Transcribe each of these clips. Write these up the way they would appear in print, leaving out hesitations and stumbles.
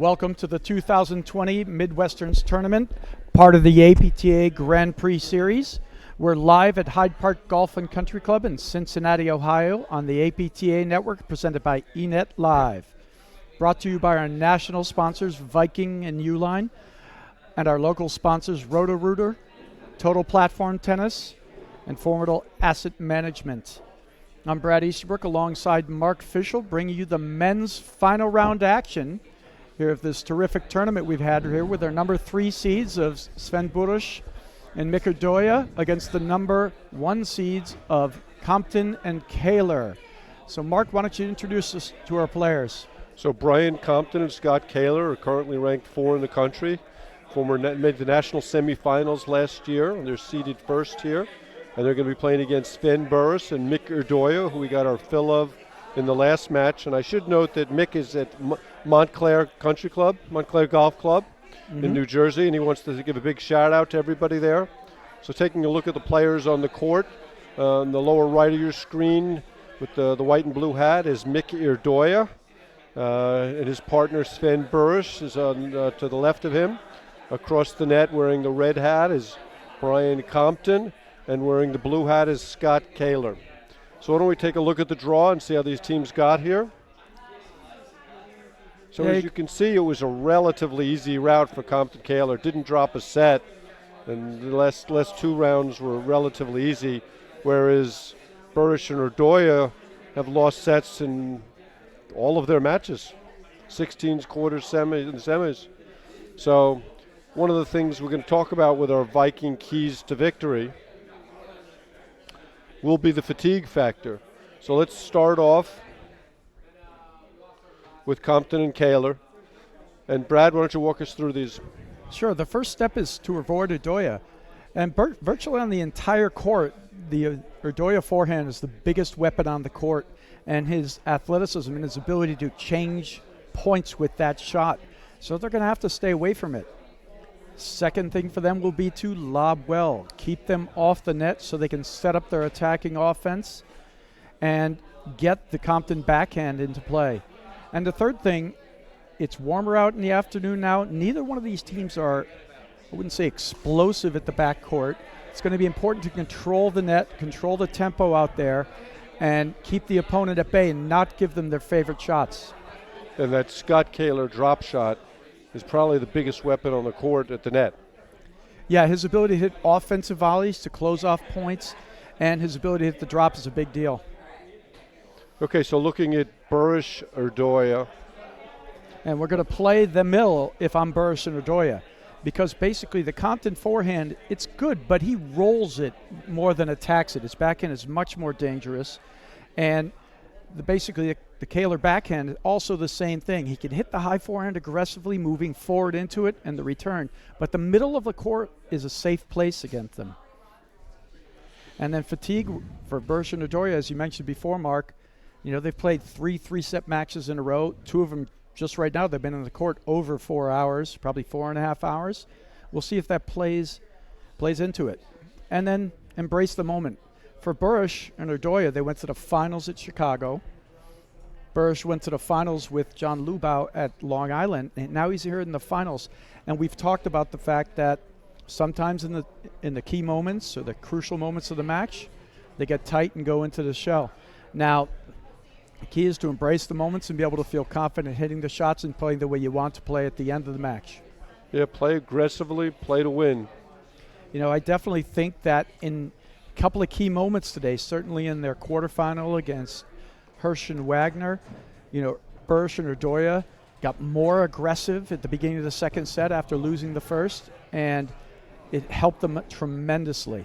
Welcome to the 2020 Midwesterns tournament, part of the APTA Grand Prix Series. We're live at Hyde Park Golf and Country Club in Cincinnati, Ohio on the APTA network, presented by eNet Live. Brought to you by our national sponsors, Viking and Uline, and our local sponsors, Roto-Rooter, Total Platform Tennis, and Formidable Asset Management. I'm Brad Easterbrook alongside Mark Fischel, bringing you the men's final round action here of this terrific tournament we've had here with our number 3 seeds of Sven Burus and Irdoja against the number 1 seeds of Compton and Kahler. So Mark, why don't you introduce us to our players? So Brian Compton and Scott Kahler are currently ranked 4 in the country. Made the national semifinals last year, and they're seeded first here. And they're going to be playing against Sven Burus and Irdoja, who we got our fill of in the last match. And I should note that Mick is at Montclair Golf Club in New Jersey, and he wants to give a big shout out to everybody there. So taking a look at the players on the court, on the lower right of your screen with the white and blue hat is Mick Irdoja, and his partner Sven Burus is on to the left of him. Across the net wearing the red hat is Brian Compton, and wearing the blue hat is Scott Kahler. So why don't we take a look at the draw and see how these teams got here. So as you can see, it was a relatively easy route for Compton Kahler. Didn't drop a set, and the last 2 rounds were relatively easy, whereas Burus and Irdoja have lost sets in all of their matches, 16s, quarters, semis, and semis. So one of the things we're going to talk about with our Viking keys to victory will be the fatigue factor. So let's start off with Compton and Kahler. And Brad, why don't you walk us through these? Sure. The first step is to avoid Irdoja. And virtually on the entire court, the Irdoja forehand is the biggest weapon on the court, and his athleticism and his ability to change points with that shot. So they're going to have to stay away from it. Second thing for them will be to lob well, keep them off the net so they can set up their attacking offense and get the Compton backhand into play. And the third thing, it's warmer out in the afternoon now. Neither one of these teams are, I wouldn't say explosive at the backcourt. It's going to be important to control the net, control the tempo out there, and keep the opponent at bay and not give them their favorite shots. And that Scott Kahler drop shot is probably the biggest weapon on the court at the net. Yeah, his ability to hit offensive volleys to close off points, and his ability to hit the drop is a big deal. Okay, so looking at Burus, Irdoja. And we're going to play the mill if I'm Burus and Irdoja, because basically the Compton forehand, it's good, but he rolls it more than attacks it. His backhand is much more dangerous. And the Kahler backhand is also the same thing. He can hit the high forehand aggressively, moving forward into it and the return. But the middle of the court is a safe place against them. And then fatigue for Burus and Irdoja, as you mentioned before, Mark, they've played 3-set matches in a row. 2 of them just right now, they've been in the court over 4 hours, probably 4.5 hours. We'll see if that plays into it. And then embrace the moment. For Burus and Irdoja, they went to the finals at Chicago. Burus went to the finals with John Lubau at Long Island, and now he's here in the finals. And we've talked about the fact that sometimes in the key moments or the crucial moments of the match, they get tight and go into the shell. Now, the key is to embrace the moments and be able to feel confident hitting the shots and playing the way you want to play at the end of the match. Yeah, play aggressively, play to win. I definitely think that in a couple of key moments today, certainly in their quarterfinal against Hirsch and Wagner, Burus and Irdoja got more aggressive at the beginning of the second set after losing the first, and it helped them tremendously.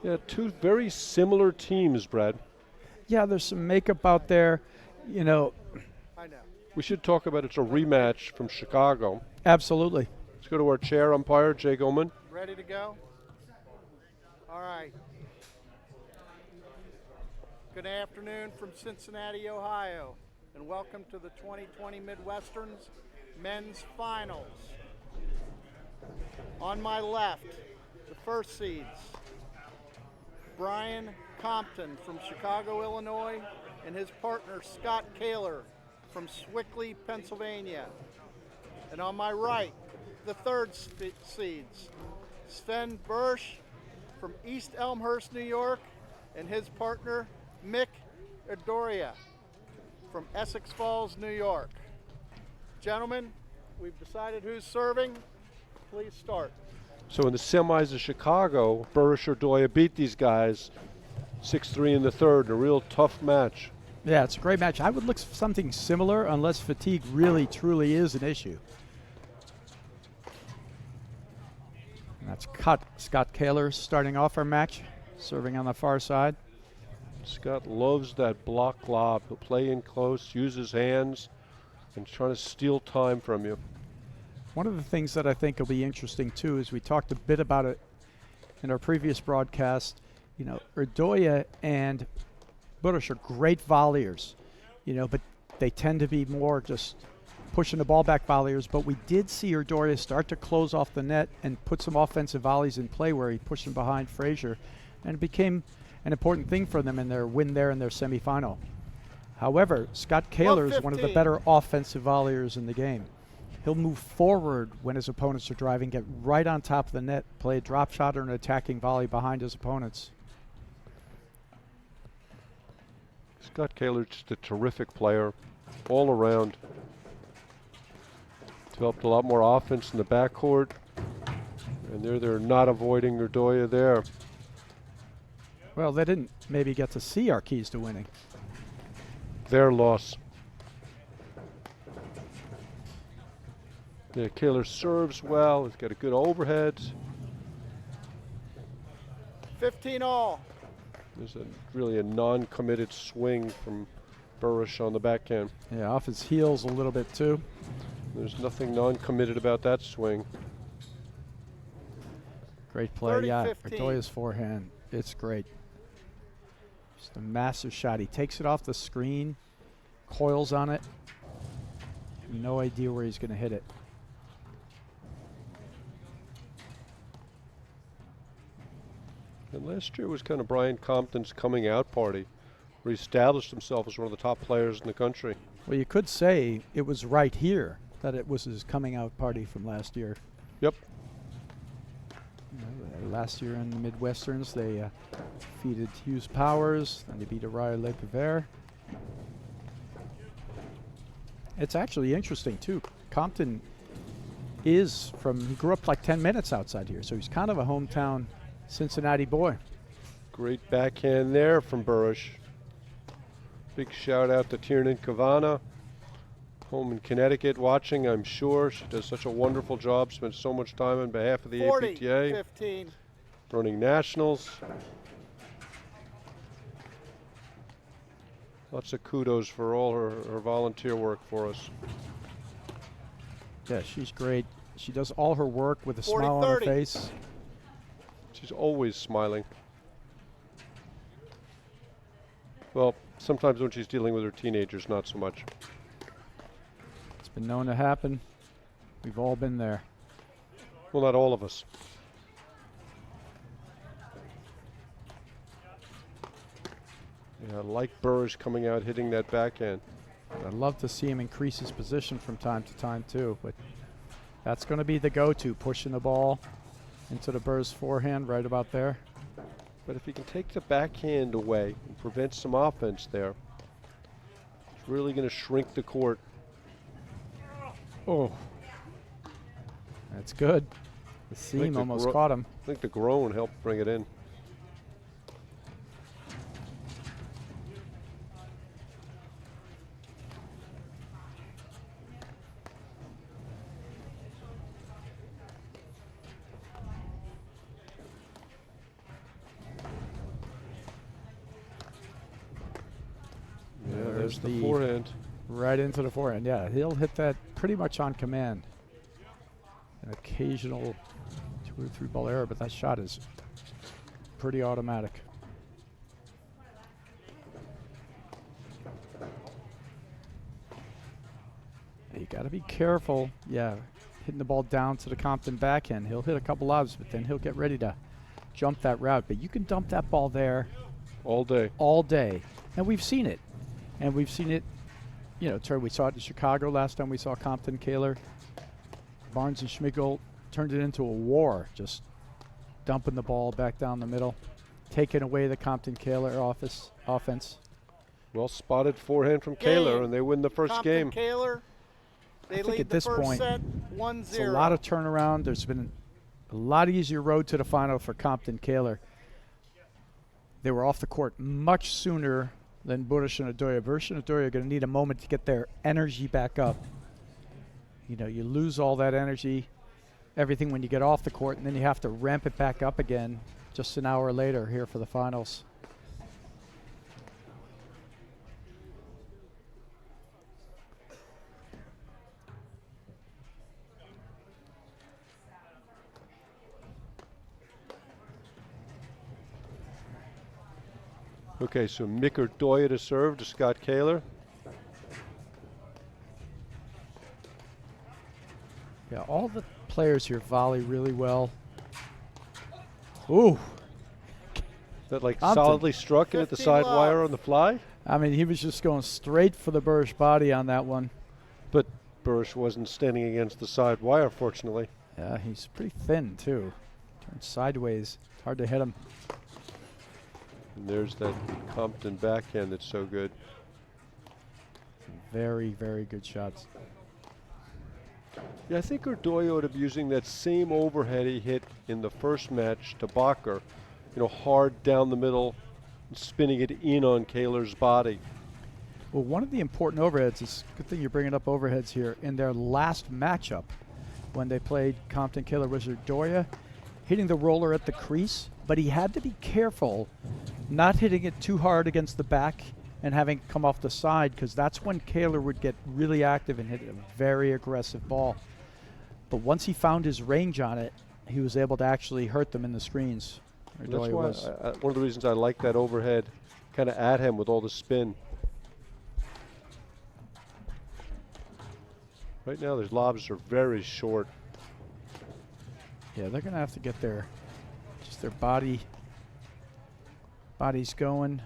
Yeah, 2 very similar teams, Brad. Yeah, there's some makeup out there. I know. We should talk about it's a rematch from Chicago. Absolutely. Let's go to our chair umpire, Jay Goldman. Ready to go? All right. Good afternoon from Cincinnati, Ohio, and welcome to the 2020 Midwesterns Men's Finals. On my left, the first seeds, Brian Compton from Chicago, Illinois, and his partner Scott Kahler from Swickley, Pennsylvania. And on my right, the third seeds, Sven Burus from East Elmhurst, New York, and his partner Mick Irdoja from Essex Falls, New York. Gentlemen, we've decided who's serving. Please start. So in the semis of Chicago, Burus Irdoja beat these guys 6-3 in the third, a real tough match. Yeah, it's a great match. I would look for something similar unless fatigue really, truly is an issue. And that's Scott Kahler starting off our match, serving on the far side. Scott loves that block lob. He'll play in close, use his hands, and trying to steal time from you. One of the things that I think will be interesting too is we talked a bit about it in our previous broadcast. You know, Irdoja and Burus are great volleyers, you know, but they tend to be more just pushing the ball back volleyers. But we did see Irdoja start to close off the net and put some offensive volleys in play where he pushed them behind Frazier, and it became an important thing for them in their win there in their semifinal. However, Scott Kahler is one of the better offensive volleyers in the game. He'll move forward when his opponents are driving, get right on top of the net, play a drop shot or an attacking volley behind his opponents. Scott Kahler's just a terrific player all around. Developed a lot more offense in the backcourt, and they're not avoiding Irdoja there. Well, they didn't maybe get to see our keys to winning. Their loss. Yeah, Kahler serves well. He's got a good overhead. 15 all. There's really a non-committed swing from Burus on the backhand. Yeah, off his heels a little bit too. There's nothing non-committed about that swing. Great play, 30, yeah. 15. Irdoja's forehand, it's great. Just a massive shot. He takes it off the screen, coils on it. No idea where he's going to hit it. And last year was kind of Brian Compton's coming out party, where he established himself as one of the top players in the country. Well, you could say it was right here that it was his coming out party from last year. Yep. Last year in the Midwesterns, they defeated Hughes Powers, and they beat Araya Lepever. It's actually interesting, too. Compton is he grew up like 10 minutes outside here, so he's kind of a hometown Cincinnati boy. Great backhand there from Burus. Big shout out to Tiernan Kavana, home in Connecticut, watching, I'm sure. She does such a wonderful job, spends so much time on behalf of the 40, APTA. 15. Running nationals. Lots of kudos for all her volunteer work for us. Yeah, she's great. She does all her work with a 40, smile on her 30. face. She's always smiling. Well, sometimes when she's dealing with her teenagers, not so much. It's been known to happen. We've all been there. Well, not all of us. Yeah, I like Burus coming out, hitting that backhand. I'd love to see him increase his position from time to time, too, but that's going to be the go-to, pushing the ball into the Burus forehand right about there. But if he can take the backhand away and prevent some offense there, it's really going to shrink the court. Oh, that's good. The seam almost caught him. I think the groan helped bring it in. There's the forehand. Right into the forehand, yeah. He'll hit that pretty much on command. An occasional 2 or 3 ball error, but that shot is pretty automatic. You got to be careful. Yeah, hitting the ball down to the Compton backhand. He'll hit a couple lobs, but then he'll get ready to jump that route. But you can dump that ball there all day. All day. And we've seen it. And we've seen it, we saw it in Chicago last time we saw Compton, Kahler. Barnes and Schmigel turned it into a war, just dumping the ball back down the middle, taking away the Compton Kahler offense. Well spotted forehand from Kahler, and they win the first Compton, game. Kahler, they I think lead at the this first point, set 1-0. it's a lot of turnaround. There's been a lot easier road to the final for Compton Kahler. They were off the court much sooner than Burus and Irdoja. Burus and Irdoja are going to need a moment to get their energy back up. You lose all that energy, everything when you get off the court, and then you have to ramp it back up again just an hour later here for the finals. Okay, so Irdoja to serve to Scott Kahler. Yeah, all the players here volley really well. Ooh. That like Compton. solidly struck it at the 15 side love. wire on the fly. I mean, he was just going straight for the Burus body on that one. But Burus wasn't standing against the side wire, fortunately. Yeah, he's pretty thin, too. Turned sideways. It's hard to hit him. And there's that Compton backhand that's so good. Very, very good shots. Yeah, I think Irdoja would have using that same overhead he hit in the first match to Bakker. Hard down the middle, spinning it in on Kahler's body. Well, one of the important overheads, it's a good thing you're bringing up overheads here, in their last matchup when they played Compton Kahler was Irdoja hitting the roller at the crease, but he had to be careful not hitting it too hard against the back and having it come off the side, because that's when Kahler would get really active and hit a very aggressive ball. But once he found his range on it, he was able to actually hurt them in the screens. That's Irdoja why was. one of the reasons I like that overhead kind of at him with all the spin. Right now, their lobs are very short. Yeah, they're going to have to get their bodies going.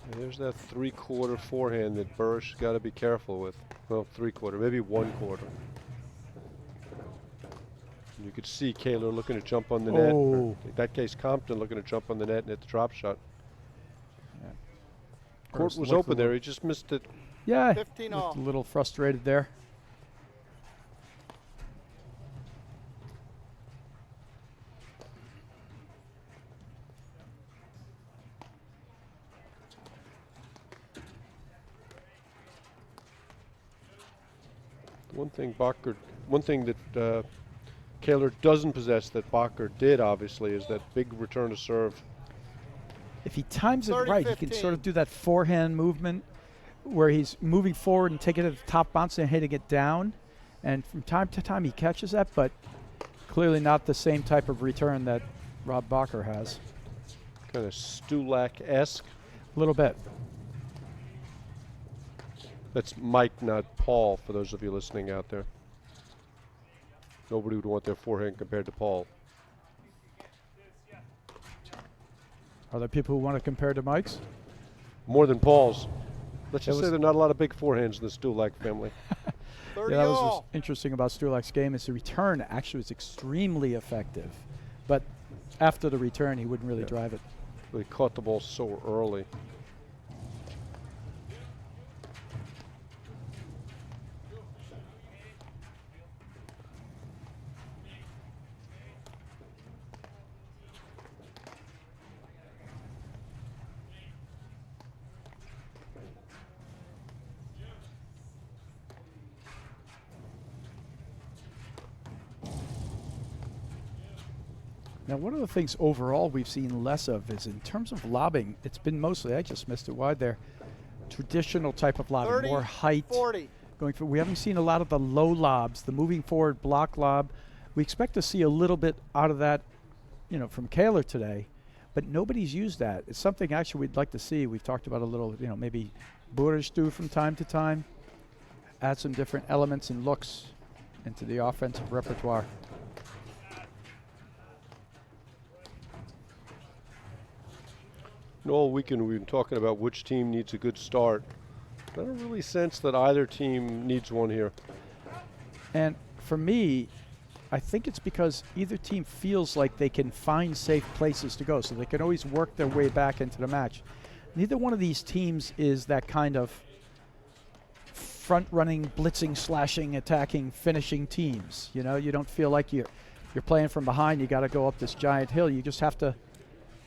And there's that 3/4 forehand that Burus got to be careful with. Well, 3/4, maybe 1/4. You could see Kahler looking to jump on the net. Or in that case, Compton looking to jump on the net and hit the drop shot. Yeah. Court Burus was looked open there. He just missed it. Yeah, 15 looked off. a little frustrated there. One thing that Kahler doesn't possess that Bakker did, obviously, is that big return to serve. If he times it right, he can 30-15. sort of do that forehand movement where he's moving forward and taking it at the top bounce and hitting it down. And from time to time he catches that, but clearly not the same type of return that Rob Bakker has. Kind of Stulak-esque. A little bit. That's Mike, not Paul, for those of you listening out there. Nobody would want their forehand compared to Paul. Are there people who want to compare to Mike's? More than Paul's. Let's just was- say there are not a lot of big forehands in the Stulak family. 30 Yeah, that was all. what's interesting about Stulak's game is the return actually was extremely effective. But after the return, he wouldn't really Yeah. drive it. They caught the ball so early. Now, one of the things overall we've seen less of is in terms of lobbing, it's been mostly, I just missed it wide there, traditional type of lobbing, 30, more height. 40. Going for, we haven't seen a lot of the low lobs, the moving forward block lob. We expect to see a little bit out of that, from Kahler today, but nobody's used that. It's something actually we'd like to see. We've talked about a little, maybe Burus do from time to time. add some different elements and looks into the offensive repertoire. All weekend we've been talking about which team needs a good start. I don't really sense that either team needs one here. And for me, I think it's because either team feels like they can find safe places to go, so they can always work their way back into the match. Neither one of these teams is that kind of front-running, blitzing, slashing, attacking, finishing teams. You know, you don't feel like you're playing from behind. You got to go up this giant hill. You just have to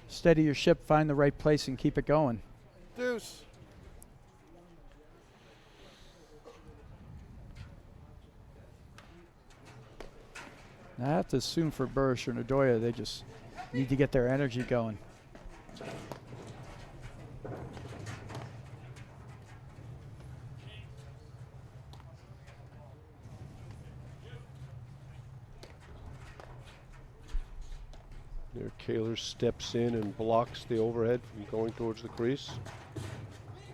steady your ship, find the right place, and keep it going. Deuce. I have to assume for Burus or Irdoja, they just need to get their energy going. There, Kahler steps in and blocks the overhead from going towards the crease.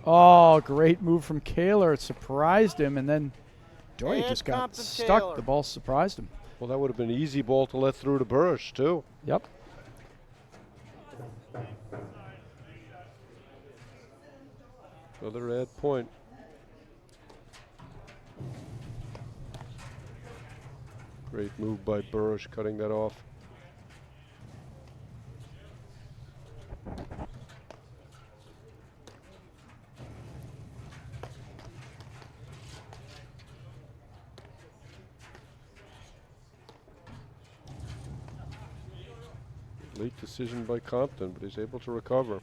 Oh, great move from Kahler. It surprised him, and then Irdoja And just got Compton stuck. Kahler. The ball surprised him. Well, that would have been an easy ball to let through to Burus, too. Yep. Another add point. Great move by Burus, cutting that off. Late decision by Compton, but he's able to recover.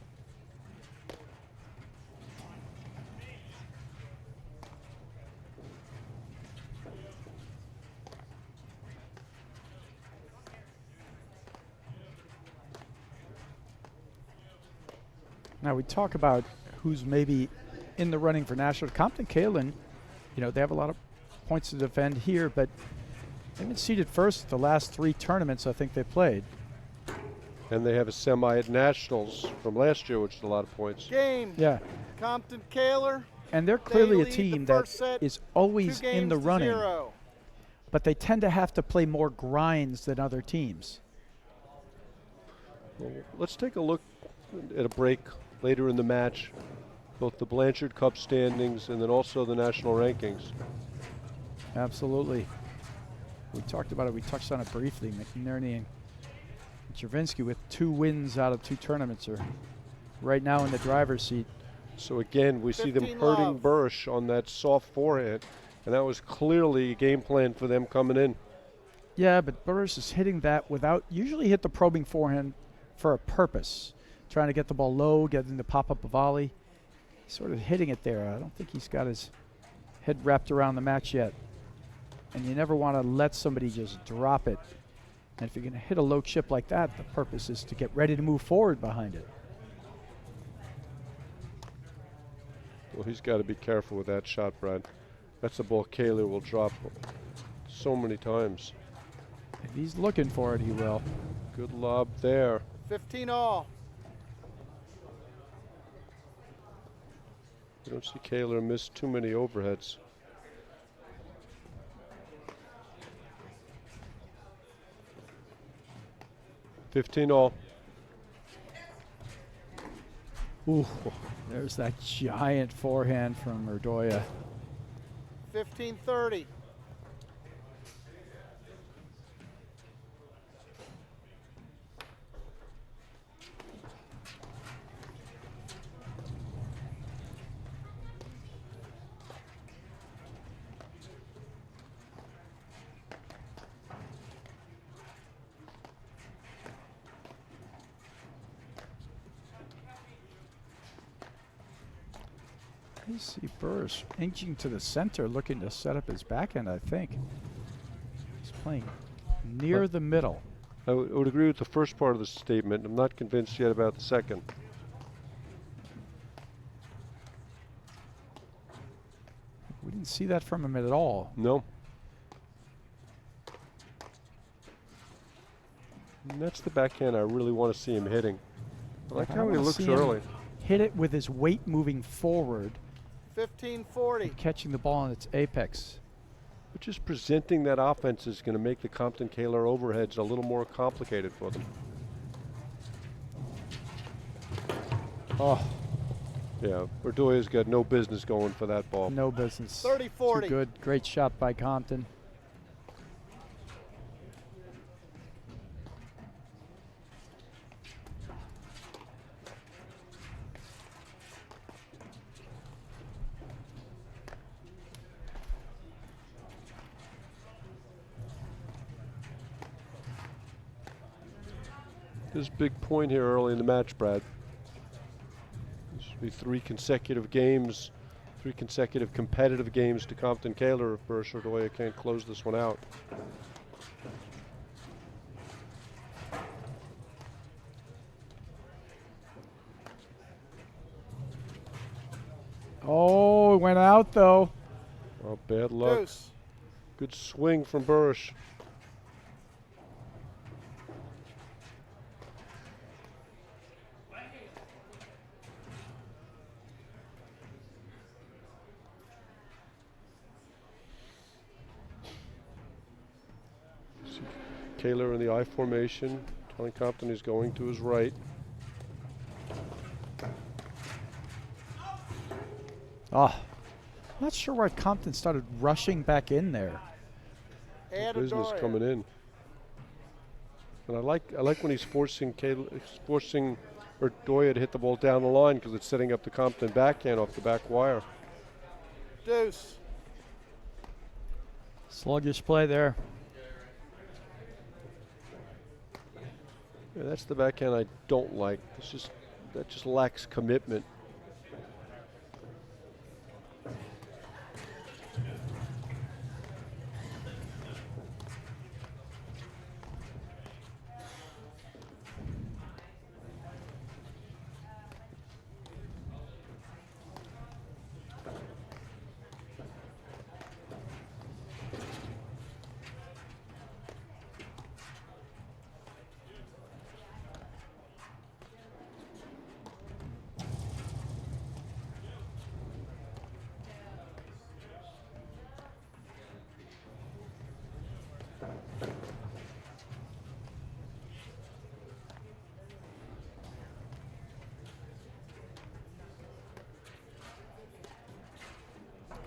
Now we talk about who's maybe in the running for national. Compton Kahler, you know, they have a lot of points to defend here, but they've been seeded first at the last 3 tournaments I think they played. And they have a semi at nationals from last year, which is a lot of points. Game. Yeah. Compton Kahler. And they're clearly a lead the team that first set, is always 2 in the games to running, 0. but they tend to have to play more grinds than other teams. Well, let's take a look at a break later in the match, both the Blanchard Cup standings and then also the national rankings. Absolutely. We talked about it. We touched on it briefly. McNerney and Chervinsky with 2 wins out of 2 tournaments are right now in the driver's seat. So again, we see them 15 hurting love. Burus on that soft forehand, and that was clearly a game plan for them coming in. Yeah, but Burus is hitting that without, usually hit the probing forehand for a purpose, trying to get the ball low, getting to pop up a volley. He's sort of hitting it there. I don't think he's got his head wrapped around the match yet. And you never want to let somebody just drop it. And if you're going to hit a low chip like that, the purpose is to get ready to move forward behind it. Well, he's got to be careful with that shot, Brad. That's the ball Kahler will drop so many times. If he's looking for it, he will. Good lob there. 15 all. You don't see Kahler miss too many overheads. $15 all. Ooh, there's that giant forehand from Irdoja. 15-30. I see Burus inching to the center, looking to set up his backhand, I think. He's playing near the middle. I would agree with the first part of the statement. I'm not convinced yet about the second. We didn't see that from him at all. No. And that's the backhand I really want to see him hitting. I like I how he wanna looks see him early. hit it with his weight moving forward 15-40. Catching the ball in its apex. But just presenting that offense is going to make the Compton Kahler overheads a little more complicated for them. Oh, Yeah, Irdoja's got no business going for that ball. no business. 30-40. Too good. Great shot by Compton. This big point here early in the match, Brad. This should be 3 consecutive games, 3 consecutive competitive games to Compton Kahler if Burus Irdoja can't close this one out. Oh, it went out though. Oh, bad luck. Deuce. Good swing from Burus. Kahler in the I formation, telling Compton he's going to his right. Oh, not sure why Compton started rushing back in there. Add Business Irdoja. coming in. And I like when he's forcing Irdoja to hit the ball down the line because it's setting up the Compton backhand off the back wire. Deuce. Sluggish play there. Yeah, that's the backhand I don't like. That just lacks commitment.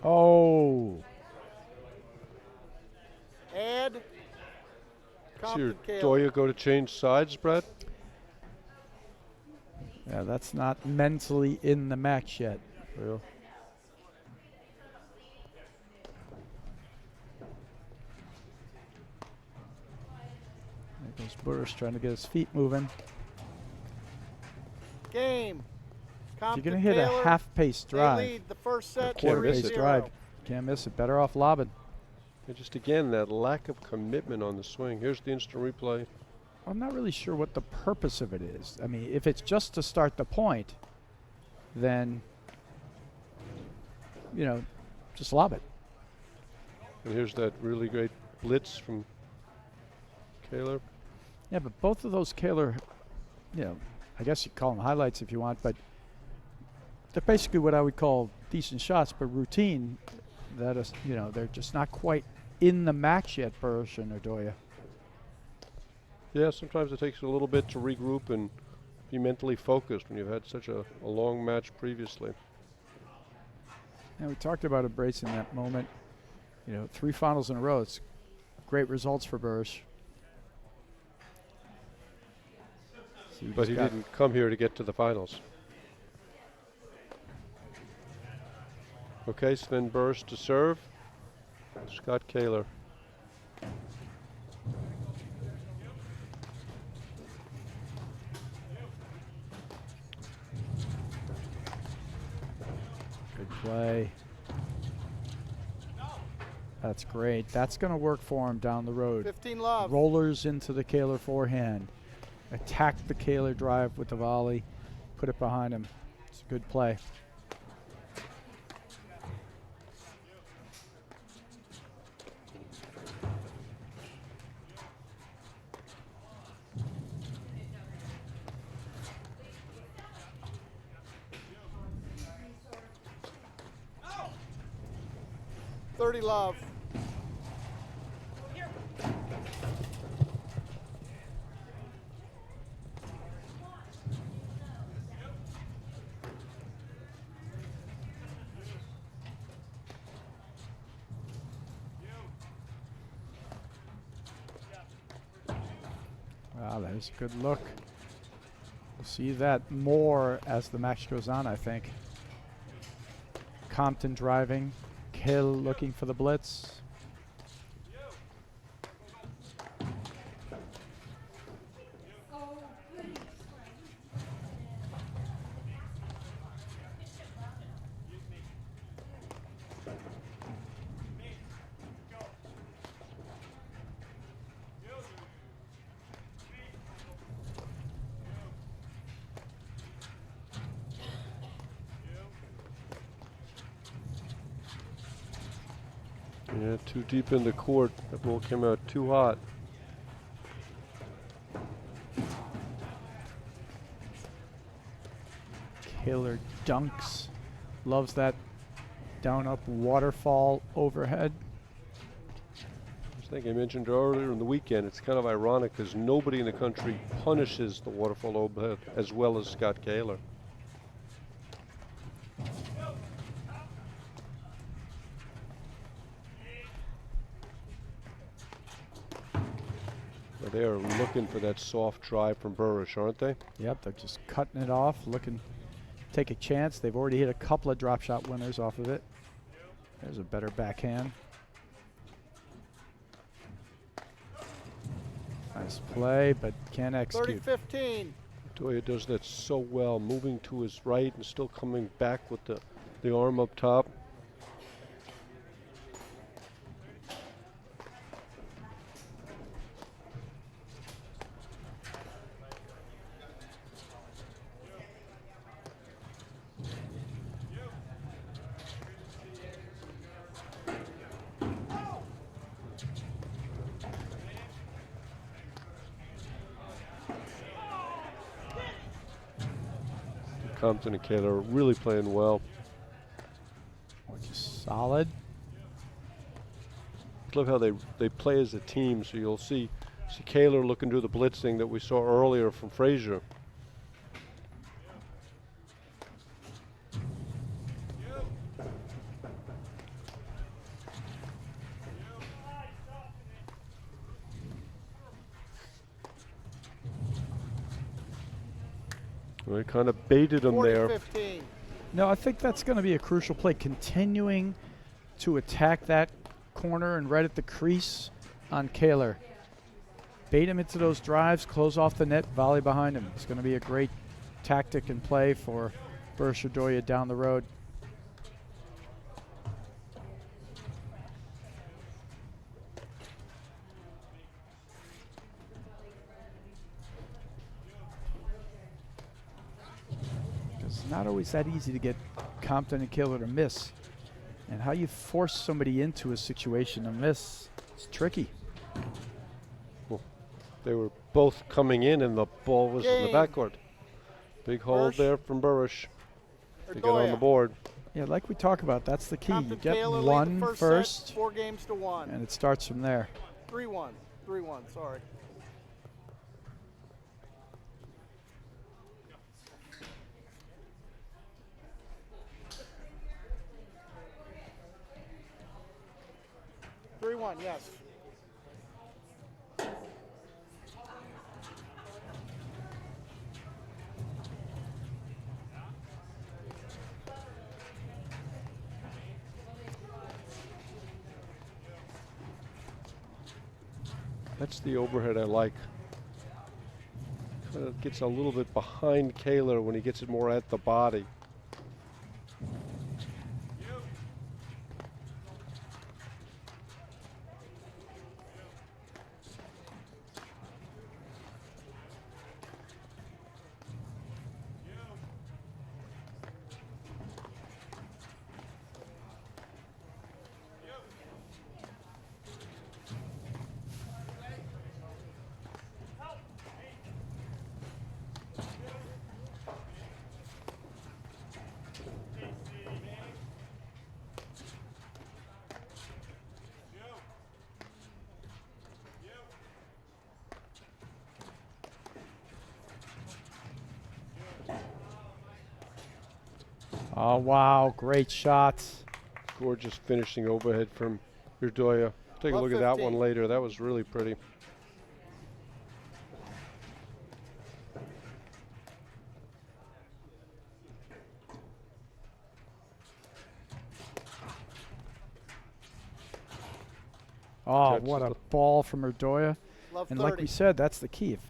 Oh, Add. See Compton Kahler. Irdoja go to change sides, Brad? yeah, that's not mentally in the match yet. Yeah. There goes Burus trying to get his feet moving. Game. If Compton you're going to hit Kahler, a half-pace They drive, lead the first set. Can't miss quarter-pace it. 3-0. drive, can't miss it. Better off lobbing. And just again, that lack of commitment on the swing. Here's the instant replay. I'm not really sure what the purpose of it is. I mean, if it's just to start the point, then, you know, just lob it. And here's that really great blitz from Kahler. Yeah, but both of those Kahler, you know, I guess you call them highlights if you want, but they're basically what I would call decent shots, but routine. That is, you know, they're just not quite in the match yet, Burus and Irdoja. Yeah, sometimes it takes a little bit to regroup and be mentally focused when you've had such a long match previously. And we talked about embracing that moment. You know, 3 finals in a row. It's great results for Burus. So But he didn't come here to get to the finals. Okay, Sven Burus to serve. Scott Kahler. Good play. That's great. That's going to work for him down the road. 15 love. Rollers into the Kahler forehand. Attack the Kahler drive with the volley. Put it behind him. It's a good play. 30 love. Wow, there's a good look. We'll see that more as the match goes on, I think. Compton driving, Hill looking for the blitz. Yeah, too deep in the court. That ball came out too hot. Kahler dunks. Loves that down-up waterfall overhead. I think I mentioned earlier in the weekend, it's kind of ironic because nobody in the country punishes the waterfall overhead as well as Scott Kahler. But they are looking for that soft drive from Burus, aren't they? Yep, they're just cutting it off, looking, take a chance. They've already hit a couple of drop shot winners off of it. There's a better backhand. Nice play, but can't execute. 30-15. Irdoja does that so well, moving to his right and still coming back with the arm up top. Compton and Kahler are really playing well. Which is solid. I love how they play as a team, so you'll see Kahler looking to the blitzing that we saw earlier from Frazier. Well, he kind of baited him there. 40-15. No, I think that's going to be a crucial play. Continuing to attack that corner and right at the crease on Kahler. Bait him into those drives, close off the net, volley behind him. It's going to be a great tactic and play for Burus Irdoja down the road. It's not always that easy to get Compton and Kahler to miss. And how you force somebody into a situation to miss, it's tricky. Well, they were both coming in and the ball was in the backcourt. Big hold Bursch. there from Burus to get on the Irdoja. board. Yeah, like we talk about, that's the key. You Compton get Kahler lead one the first, set, 4-1. and it starts from there. 3-1. 3-1, sorry. Yes. That's the overhead I like. Kind of gets a little bit behind Kahler when he gets it more at the body. Oh, wow. Great shots. Gorgeous finishing overhead from Irdoja. Take a Love look at that 15. one later. That was really pretty. Oh, Catches what a the- ball from Irdoja. Love And 30. like we said, that's the key. If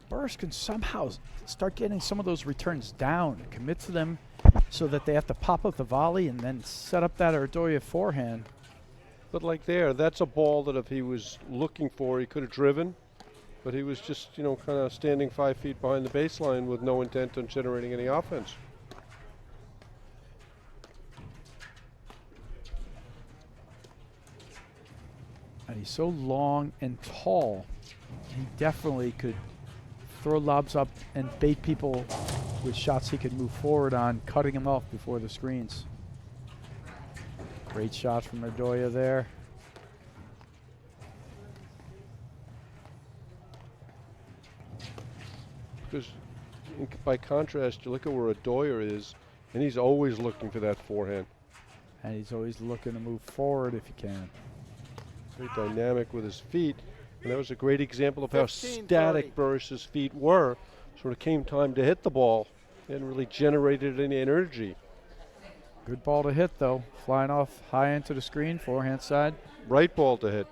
Burus can somehow start getting some of those returns down and commit to them so that they have to pop up the volley and then set up that Irdoja forehand. But like there, that's a ball that if he was looking for, he could have driven. But he was just, kind of standing 5 feet behind the baseline with no intent on generating any offense. And he's so long and tall, he definitely could throw lobs up and bait people with shots he could move forward on, cutting him off before the screens. Great shot from Irdoja there. Because by contrast, you look at where Irdoja is, and he's always looking for that forehand. And he's always looking to move forward if he can. Very dynamic with his feet. And that was a great example of how 15, static Burus's feet were. So when it came time to hit the ball, he hadn't really generated any energy. Good ball to hit, though. Flying off high into the screen, forehand side. Right ball to hit.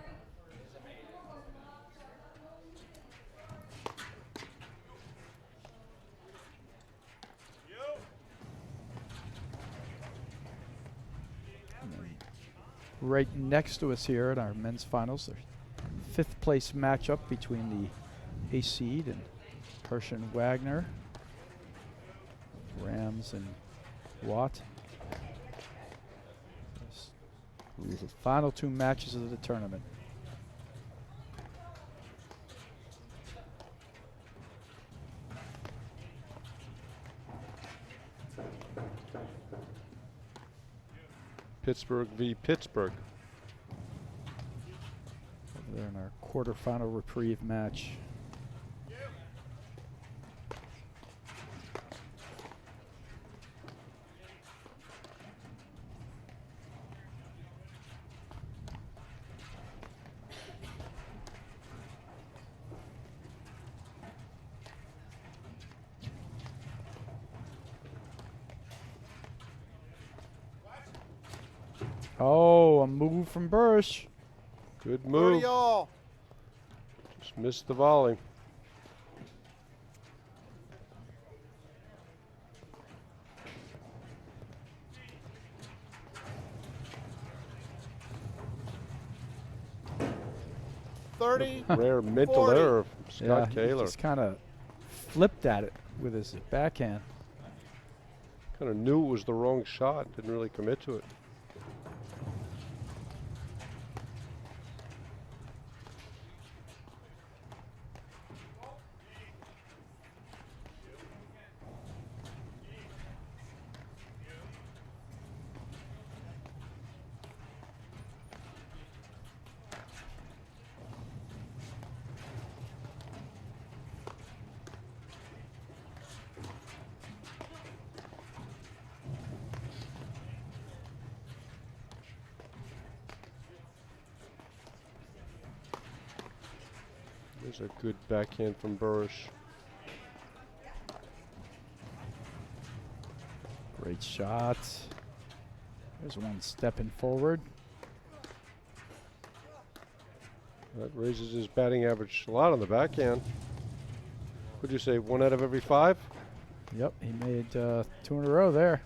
Right next to us here at our men's finals, the 5th place matchup between the ace seed and Hirsch and Wagner. Rams and Watt. These are the final 2 matches of the tournament. Pittsburgh v. Pittsburgh. Over there in our quarterfinal reprieve match. Oh, a move from Burus. Good 30 move. all. Just missed the volley. Rare mental 40. error from Scott He Kahler. just kind of flipped at it with his backhand. Kind of knew it was the wrong shot. Didn't really commit to it. There's a good backhand from Burus. Great shot. There's one stepping forward. That raises his batting average a lot on the backhand. Would you say 1 out of every 5? Yep, he made 2 in a row there.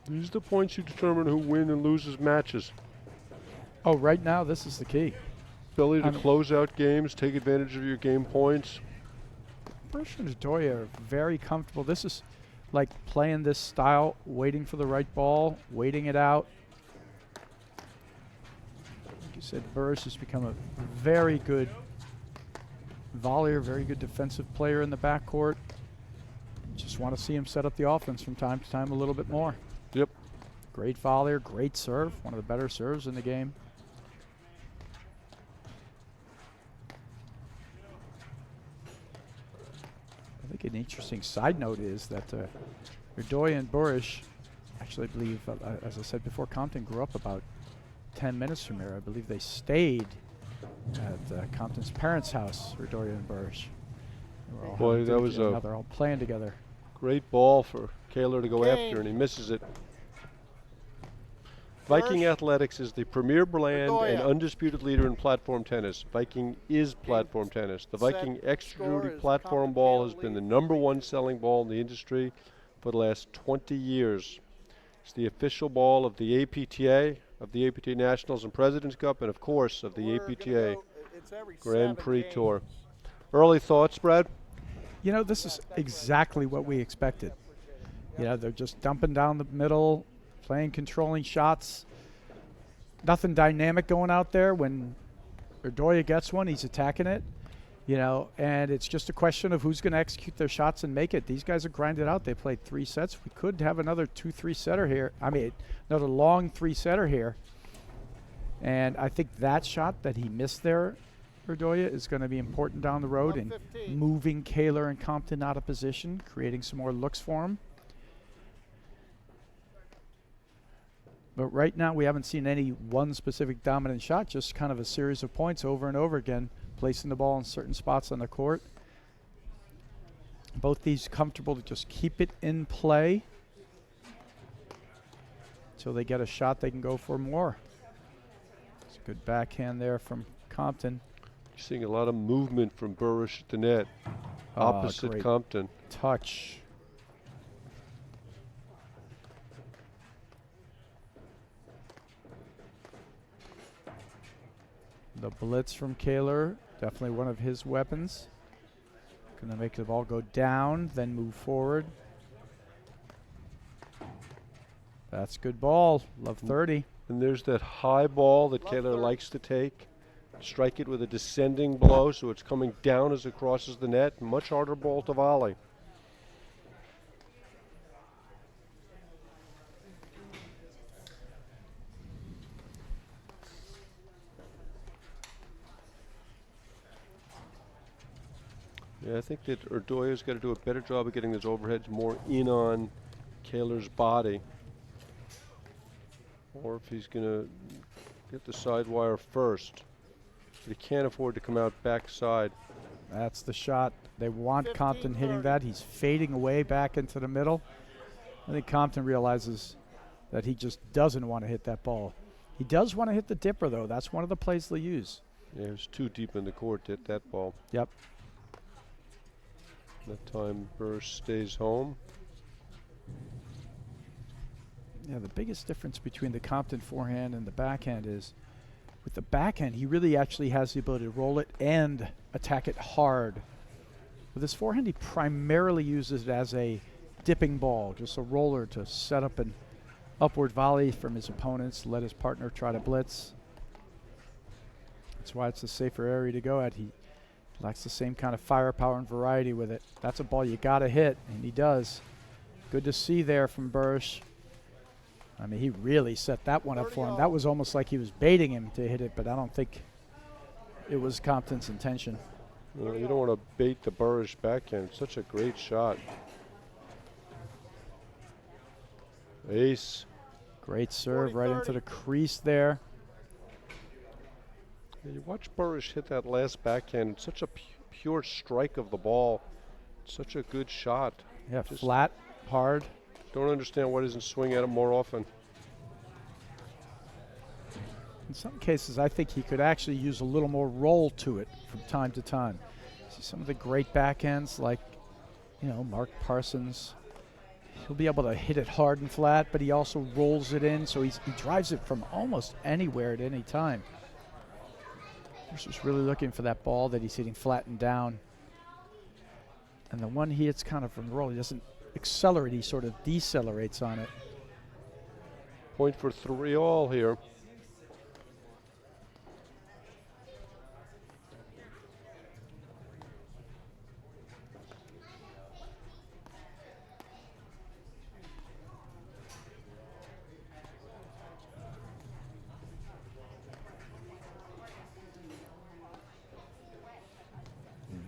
These are the points you determine who win and loses matches. Oh, right now, this is the key. Ability to I'm- close out games, take advantage of your game points. Burus and Irdoja are very comfortable. This is like playing this style, waiting for the right ball, waiting it out. Like you said, Burus has become a very good volleyer, very good defensive player in the backcourt. Just want to see him set up the offense from time to time a little bit more. Yep. Great volleyer, great serve, one of the better serves in the game. think an interesting side note is that Irdoja and Burus, actually, I believe, as I said before, Compton grew up about 10 minutes from here. I believe they stayed at Compton's parents' house, Irdoja and Burus. Boy, that was they're all playing together. Great ball for Kahler to go Game. after, and he misses it. Viking Athletics is the premier brand and Irdoja. undisputed leader in platform tennis. Viking is platform tennis. The Set. Viking Extra Score Duty is platform Compton ball Kahler has been lead. the #1 selling ball in the industry for the last 20 years. It's the official ball of the APTA, of the APTA Nationals and President's Cup, and of course of the We're gonna APTA go- it's every Grand 7 Prix games. Tour. Early thoughts, Brad? You know, this is exactly what we expected. You know, they're just dumping down the middle, playing controlling shots. Nothing dynamic going out there. When Irdoja gets one, he's attacking it. You know, and it's just a question of who's going to execute their shots and make it. These guys are grinded out. They played 3 sets. We could have another 2-3 setter here. I mean, another long 3 setter here. And I think that shot that he missed there, Irdoja, is going to be important down the road in 115. moving Kahler and Compton out of position, creating some more looks for him. But right now, we haven't seen any one specific dominant shot, just kind of a series of points over and over again, placing the ball in certain spots on the court. Both these comfortable to just keep it in play until they get a shot they can go for more. It's a good backhand there from Compton. Seeing a lot of movement from Burus at the net, opposite Great Compton. touch. The blitz from Kahler, definitely one of his weapons. Gonna make the ball go down, then move forward. That's good ball. Love 30. And there's that high ball that Love Kahler third. likes to take. Strike it with a descending blow so it's coming down as it crosses the net. Much harder ball to volley. Yeah, I think that Irdoja's got to do a better job of getting those overheads more in on Kahler's body. Or if he's going to get the side wire first. But he can't afford to come out backside. That's the shot. They want 15, Compton hitting 30. that. He's fading away back into the middle. I think Compton realizes that he just doesn't want to hit that ball. He does want to hit the dipper, though. That's one of the plays they'll use. Yeah, it was too deep in the court to hit that ball. Yep. That time Burus stays home. Yeah, the biggest difference between the Compton forehand and the backhand is with the backhand, he really actually has the ability to roll it and attack it hard. With his forehand, he primarily uses it as a dipping ball, just a roller to set up an upward volley from his opponents, let his partner try to blitz. That's why it's a safer area to go at. He lacks the same kind of firepower and variety with it. That's a ball you got to hit, and he does. Good to see there from Burus. I mean, he really set that one up for him. That was almost like he was baiting him to hit it, but I don't think it was Compton's intention. You don't want to bait the Burus backhand. It's such a great shot. Ace. Great serve 40, right 30. into the crease there. Yeah, you watch Burus hit that last backhand. It's such a pure strike of the ball. Such a good shot. Yeah, Just flat, hard. don't understand why he doesn't swing at him more often. In some cases, I think he could actually use a little more roll to it from time to time. See some of the great backhands like, Mark Parsons. He'll be able to hit it hard and flat, but he also rolls it in, so he drives it from almost anywhere at any time. He's just really looking for that ball that he's hitting flat and down. And the one he hits kind of from the roll, he doesn't accelerate, he sort of decelerates on it. Point for 3-all here.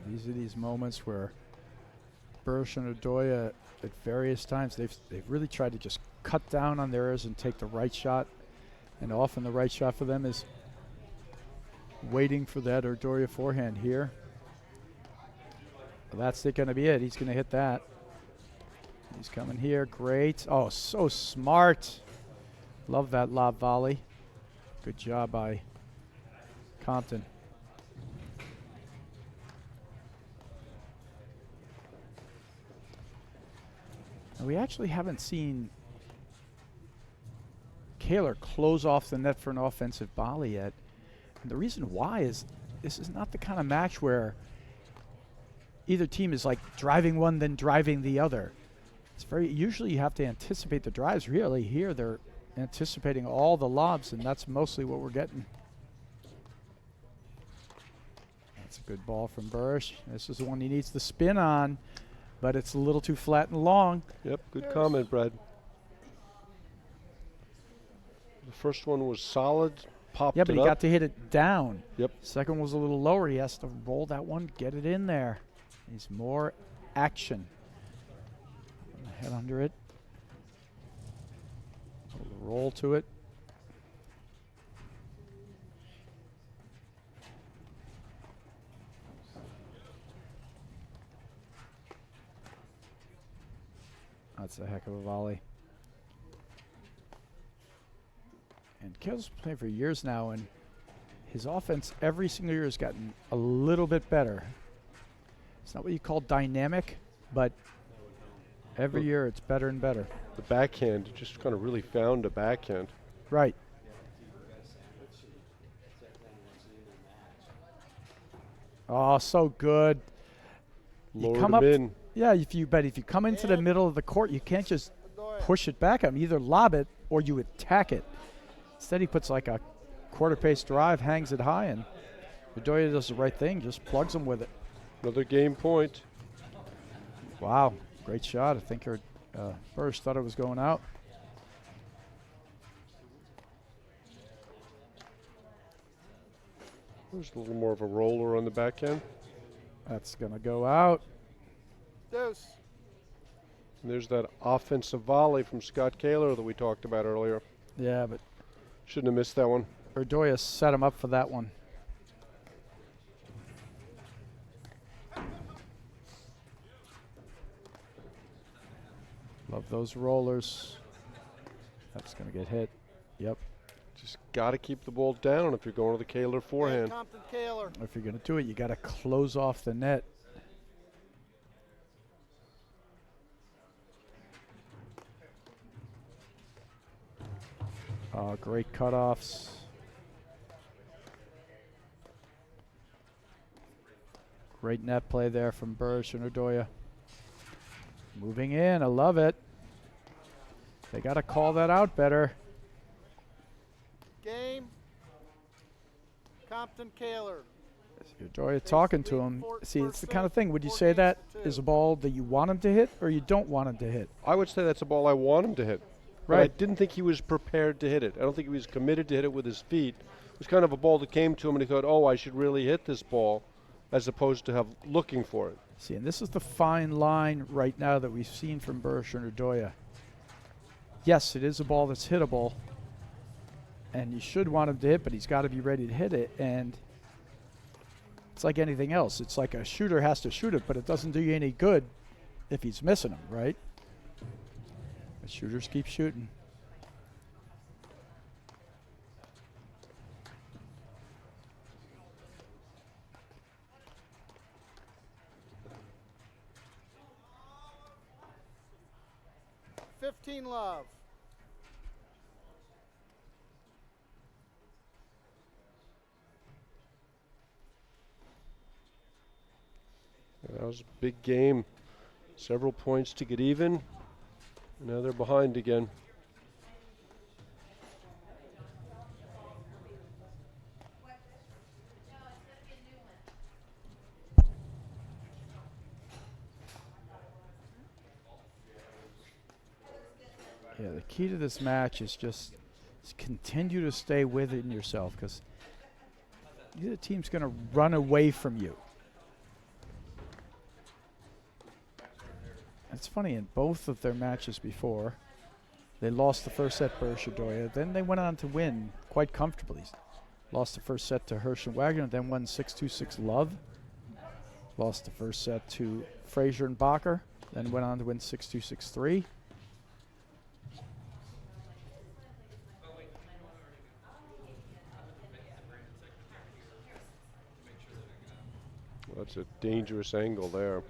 These are these moments where Burus and Irdoja at various times. They've really tried to just cut down on theirs and take the right shot. And often the right shot for them is waiting for that Irdoja forehand here. Well, that's going to be it. He's going to hit that. He's coming here. Great. Oh, so smart. Love that lob volley. Good job by Compton. And we actually haven't seen Kahler close off the net for an offensive volley yet. And the reason why is this is not the kind of match where either team is like driving one then driving the other. It's very, usually you have to anticipate the drives. Really here they're anticipating all the lobs, and that's mostly what we're getting. That's a good ball from Burus. This is the one he needs to spin on, but it's a little too flat and long. Yep, good comment, Brad. The first one was solid, popped Yeah, but it he up. got to hit it down. Yep. Second was a little lower. He has to roll that one, get it in there. Needs more action. Head under it. A little roll to it. That's a heck of a volley. And Kahler's playing for years now, and his offense every single year has gotten a little bit better. It's not what you call dynamic, but every year it's better and better. The backhand, just kind of really found a backhand. Right. Oh, so good. You Lowered come him up, in. yeah. If you come into the middle of the court, you can't just push it back at him. Either lob it or you attack it. Instead, he puts like a quarter pace drive, hangs it high, and Irdoja does the right thing, just plugs him with it. Another game point. Wow, great shot. I think Burus thought it was going out. There's a little more of a roller on the backhand. That's going to go out. Deuce. And there's that offensive volley from Scott Kahler that we talked about earlier. Yeah, but Shouldn't have missed that one. Irdoja set him up for that one. Love those rollers. That's going to get hit. Yep. Just got to keep the ball down if you're going to the Kahler forehand. Compton Kahler. If you're going to do it, you got to close off the net. Oh, great cutoffs. Great net play there from Burus and Irdoja. Moving in, I love it. They got to call that out better. Game. Compton Kahler. Irdoja talking to him. See, it's the kind of thing. Would you say that is a ball that you want him to hit or you don't want him to hit? I would say that's a ball I want him to hit. But I Right. didn't think he was prepared to hit it. I don't think he was committed to hit it with his feet. It was kind of a ball that came to him and he thought, oh, I should really hit this ball, as opposed to looking for it. See, and this is the fine line right now that we've seen from Burus and Irdoja. Yes, it is a ball that's hittable, and you should want him to hit, but he's got to be ready to hit it. And it's like anything else. It's like a shooter has to shoot it, but it doesn't do you any good if he's missing them, right? But shooters keep shooting. Love. That was a big game. Several points to get even. Now they're behind again. Yeah, the key to this match is just continue to stay within yourself, because the team's going to run away from you. It's funny, in both of their matches before, they lost the first set, Burus Irdoja. Then they went on to win quite comfortably. Lost the first set to Hirsch and Wagner, then won 6-2, 6-love. Lost the first set to Frazier and Bacher, then went on to win 6-2, 6-3. Well, that's a dangerous angle there.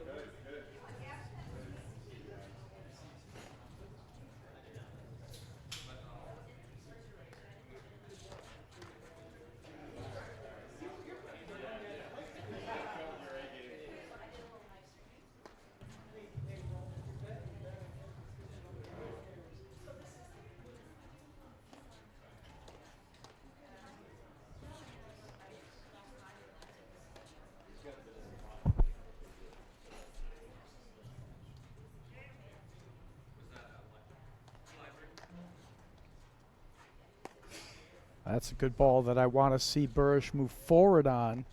That's a good ball that I want to see Burus move forward on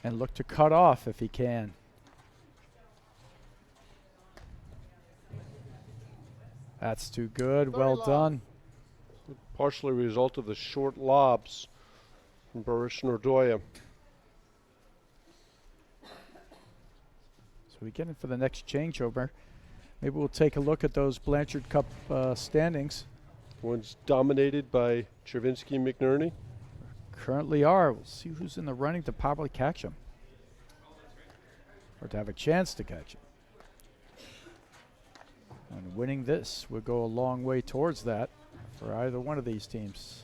and look to cut off if he can. That's too good. Well done. Partially a result of the short lobs from Burus and Irdoja. So we get in for the next changeover. Maybe we'll take a look at those Blanchard Cup standings. One's dominated by Chervinsky and McNerney. Currently are. We'll see who's in the running to probably catch him. Or to have a chance to catch him. And winning this would go a long way towards that for either one of these teams.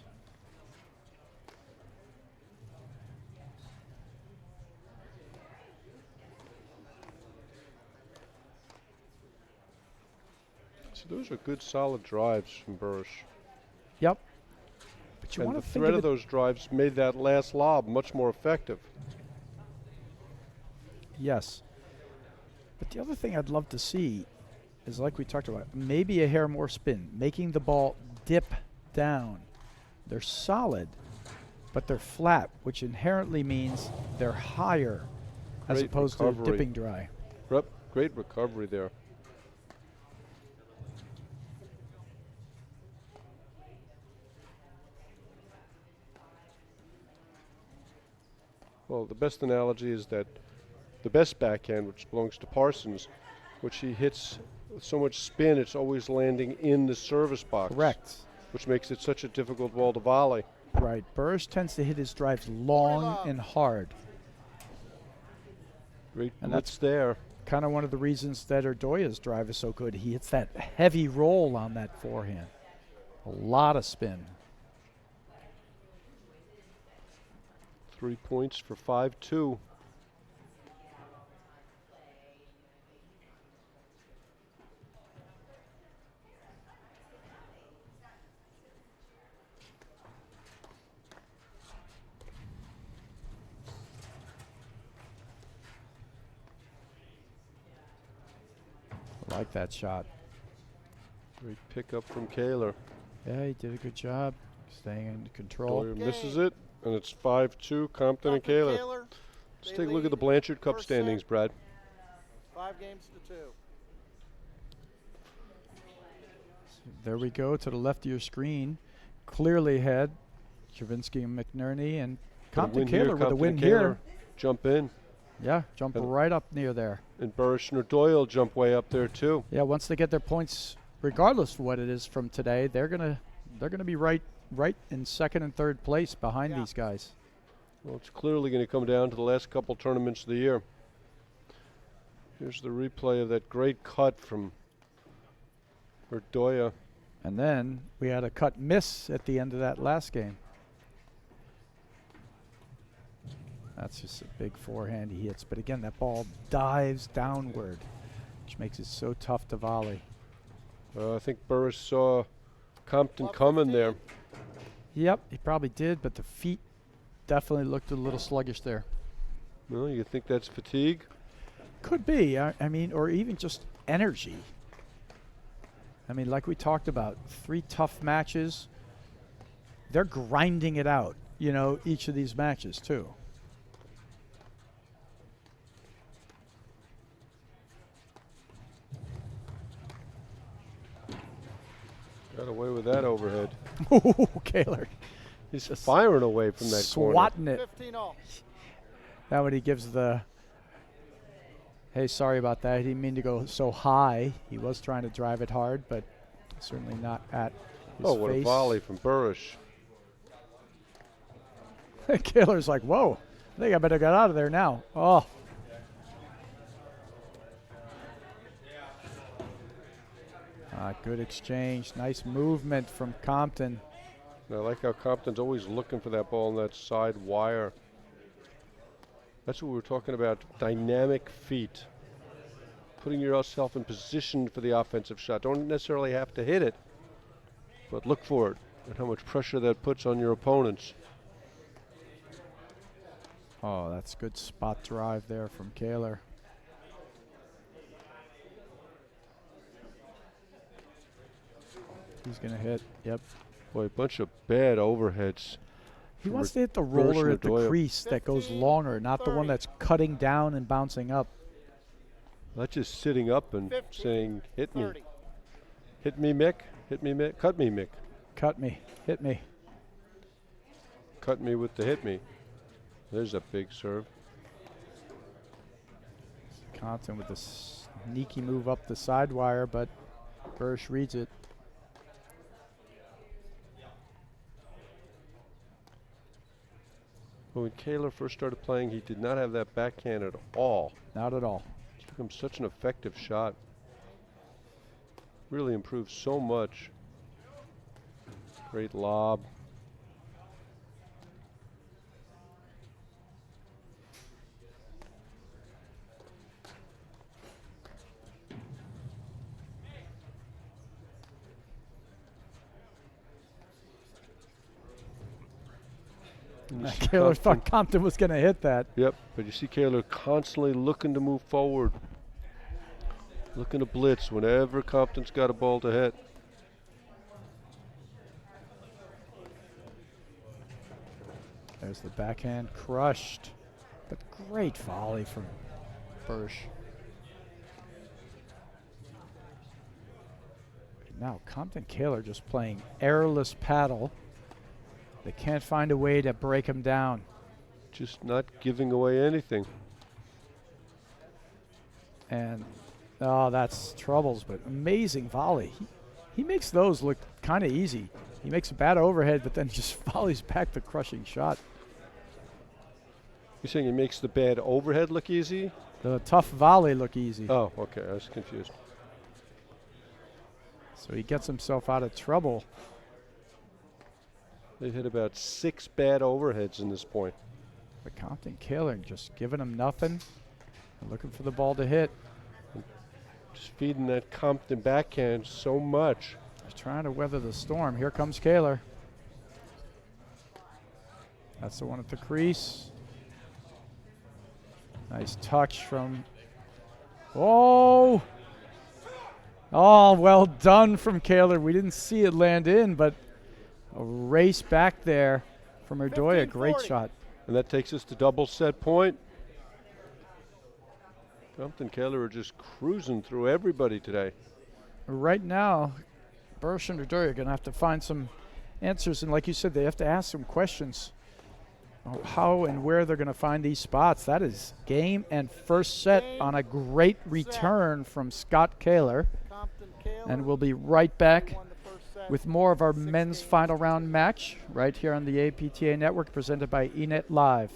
So those are good solid drives from Burus. Yep. But you And want the to think threat of of it. those drives made that last lob much more effective. Yes. But the other thing I'd love to see is, like we talked about, maybe a hair more spin, making the ball dip down. They're solid, but they're flat, which inherently means they're higher as Great opposed recovery. to dipping dry. Great recovery there. Well, the best analogy is that the best backhand, which belongs to Parsons, which he hits with so much spin, it's always landing in the service box. Correct. Which makes it such a difficult ball to volley. Right. Burus tends to hit his drives long and hard. Great And blitz there. Kind of one of the reasons that Irdoja's drive is so good. He hits that heavy roll on that forehand. A lot of spin. 3 points for 5-2. I like that shot. Great pickup from Kahler. Yeah, he did a good job staying in control. Doyer misses it, and it's 5-2, Compton and Kahler. Let's take a look at the Blanchard Cup standings, Brad. 5 games to 2. There we go to the left of your screen. Clearly ahead, Chervinsky and McNerney, and Compton Kahler with a win here. Jump in. Yeah, jump right up near there. And Burus and Irdoja will jump way up there too. Yeah, once they get their points, regardless of what it is from today, they're gonna be right in second and third place behind these guys. Well, it's clearly going to come down to the last couple tournaments of the year. Here's the replay of that great cut from Irdoja. And then we had a cut miss at the end of that last game. That's just a big forehand he hits. But again, that ball dives downward, which makes it so tough to volley. I think Burus saw Compton coming there. Yep, he probably did, but the feet definitely looked a little sluggish there. Well, you think that's fatigue? Could be. I mean, or even just energy. I mean, like we talked about, 3 tough matches. They're grinding it out, each of these matches too. Got away with that overhead. Ooh, Kahler. He's firing away from that corner. Swatting it. 15-all. That when he gives the, hey, sorry about that. He didn't mean to go so high. He was trying to drive it hard, but certainly not at his Oh, what face. a volley from Burus. Kahler's like, whoa, I think I better get out of there now. Oh. Good exchange. Nice movement from Compton. And I like how Compton's always looking for that ball on that side wire. That's what we were talking about, dynamic feet. Putting yourself in position for the offensive shot. Don't necessarily have to hit it, but look for it and how much pressure that puts on your opponents. Oh, that's good spot drive there from Kahler. He's going to hit. Yep. Boy, a bunch of bad overheads. He wants to hit the roller at the Irdoja. crease that goes 15, longer, not the one 30. that's cutting down and bouncing up. Not just sitting up and 15, saying, hit me. 30. Hit me, Mick. Hit me, Mick. Cut me, Mick. Cut me. Hit me. Cut me with the hit me. There's a big serve. Compton with the sneaky move up the side wire, but Burus reads it. When Kahler first started playing, he did not have that backhand at all. Not at all. It's become such an effective shot. Really improved so much. Great lob. And you see Kahler Compton- thought Compton was going to hit that. Yep, but you see Kahler constantly looking to move forward. Looking to blitz whenever Compton's got a ball to hit. There's the backhand crushed. But great volley from Burus. Now Compton Kahler just playing airless paddle. They can't find a way to break him down. Just not giving away anything. And oh, that's troubles, but amazing volley. He makes those look kind of easy. He makes a bad overhead, but then just volleys back the crushing shot. You're saying he makes the bad overhead look easy? The tough volley look easy. Oh, okay, I was confused. So he gets himself out of trouble. They hit about 6 bad overheads in this point. But Compton Kahler just giving him nothing and looking for the ball to hit. Just feeding that Compton backhand so much. He's trying to weather the storm. Here comes Kahler. That's the one at the crease. Nice touch from, oh! Oh, well done from Kahler. We didn't see it land in, but a race back there from Irdoja. Great 15-40. shot. And that takes us to double set point. Compton Kahler are just cruising through everybody today. Right now, Burus and Irdoja are going to have to find some answers. And like you said, they have to ask some questions. How and where they're going to find these spots. That is game and first set on a great return from Scott Kahler. Compton Kahler. And we'll be right back won the first set. with more of our 16. men's final round match right here on the APTA Network, presented by eNet Live.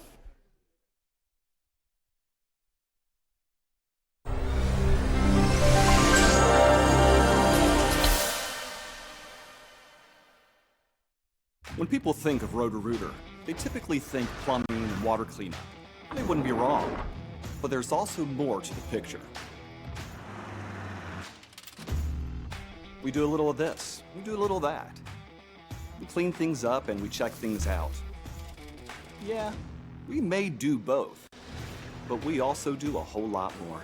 When people think of Roto-Rooter, they typically think plumbing and water cleanup. They wouldn't be wrong, but there's also more to the picture. We do a little of this, we do a little of that. We clean things up and we check things out. Yeah, we may do both, but we also do a whole lot more.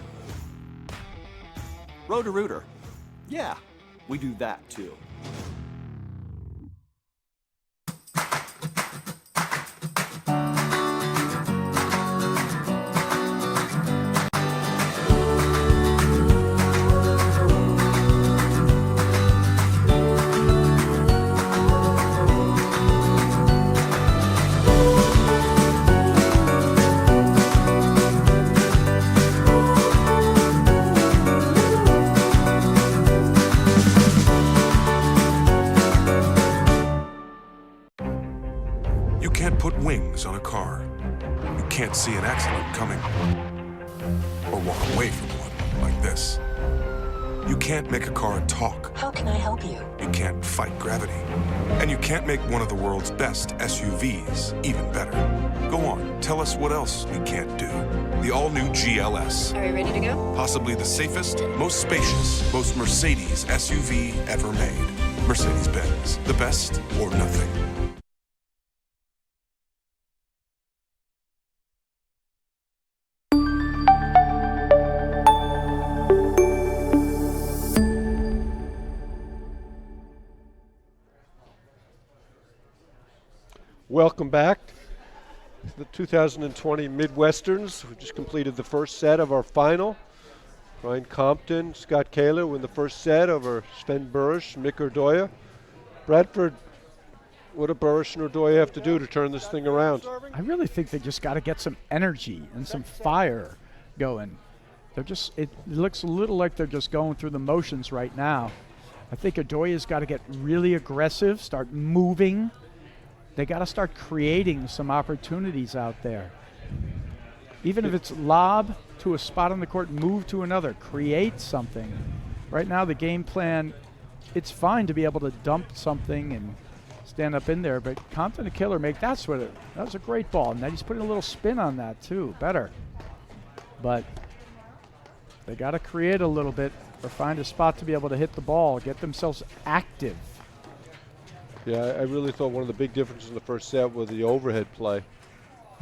Roto-Rooter, yeah, we do that too. can't put wings on a car. You can't see an accident coming. Or walk away from one like this. You can't make a car talk. How can I help you? You can't fight gravity. And you can't make one of the world's best SUVs even better. Go on, tell us what else we can't do. The all-new GLS. Are you ready to go? Possibly the safest, most spacious, most Mercedes SUV ever made. Mercedes-Benz, the best or nothing. Welcome back to the 2020 Midwesterns. We just completed the first set of our final. Ryan Compton, Scott Kahler win the first set over Sven Burus, Mick Irdoja. Bradford, what do Burus and Irdoja have to do to turn this thing around? I really think they just got to get some energy and some fire going. It looks a little like they're just going through the motions right now. I think Irdoja's got to get really aggressive, start moving. They got to start creating some opportunities out there. Even if it's lob to a spot on the court, move to another, create something. Right now the game plan, it's fine to be able to dump something and stand up in there, but Compton and Kahler make that was a great ball. And then he's putting a little spin on that too, better. But they got to create a little bit or find a spot to be able to hit the ball, get themselves active. Yeah, I really thought one of the big differences in the first set was the overhead play.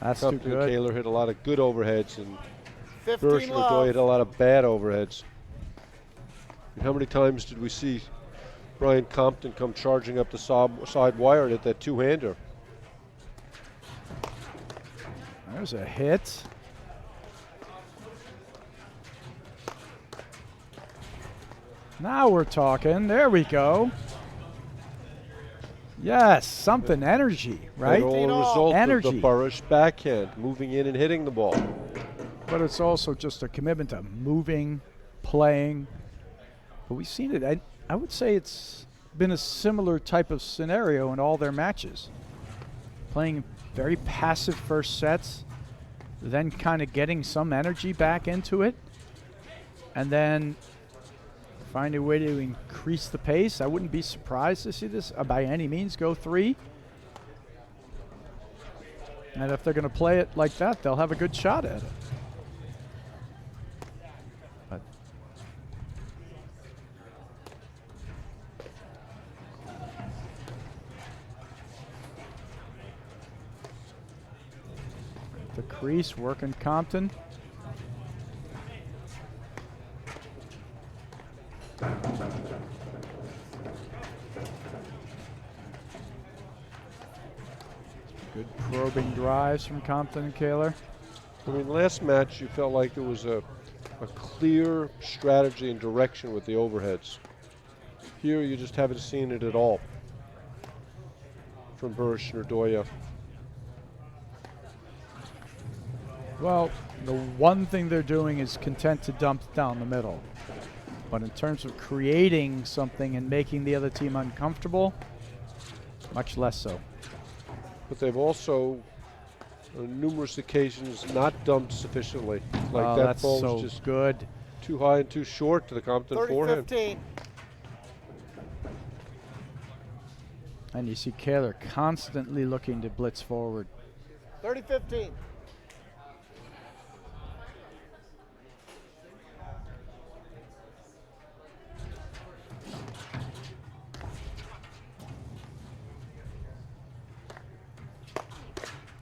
That's Compton too good. and Kahler hit a lot of good overheads, and 15 Burus and love. Irdoja hit a lot of bad overheads. And how many times did we see Brian Compton come charging up the side wire and hit that two-hander? There's a hit. Now we're talking. There we go. Yes, something energy, right? And all a result energy. of the Burus backhand, moving in and hitting the ball. But it's also just a commitment to moving, playing. But we've seen it. I would say it's been a similar type of scenario in all their matches. Playing very passive first sets, then kind of getting some energy back into it, and then find a way to increase the pace. I wouldn't be surprised to see this by any means go 3. And if they're going to play it like that, they'll have a good shot at it. But the crease working Compton. Good probing drives from Compton and Kahler. I mean, last match you felt like there was a clear strategy and direction with the overheads. Here you just haven't seen it at all from Burus and Irdoja. Well, the one thing they're doing is content to dump down the middle. But in terms of creating something and making the other team uncomfortable, much less so. But they've also, on numerous occasions, not dumped sufficiently. Like Oh, that that's ball so was just good. too high and too short to the Compton forehand. 30-15. And you see Kahler constantly looking to blitz forward. 30-15.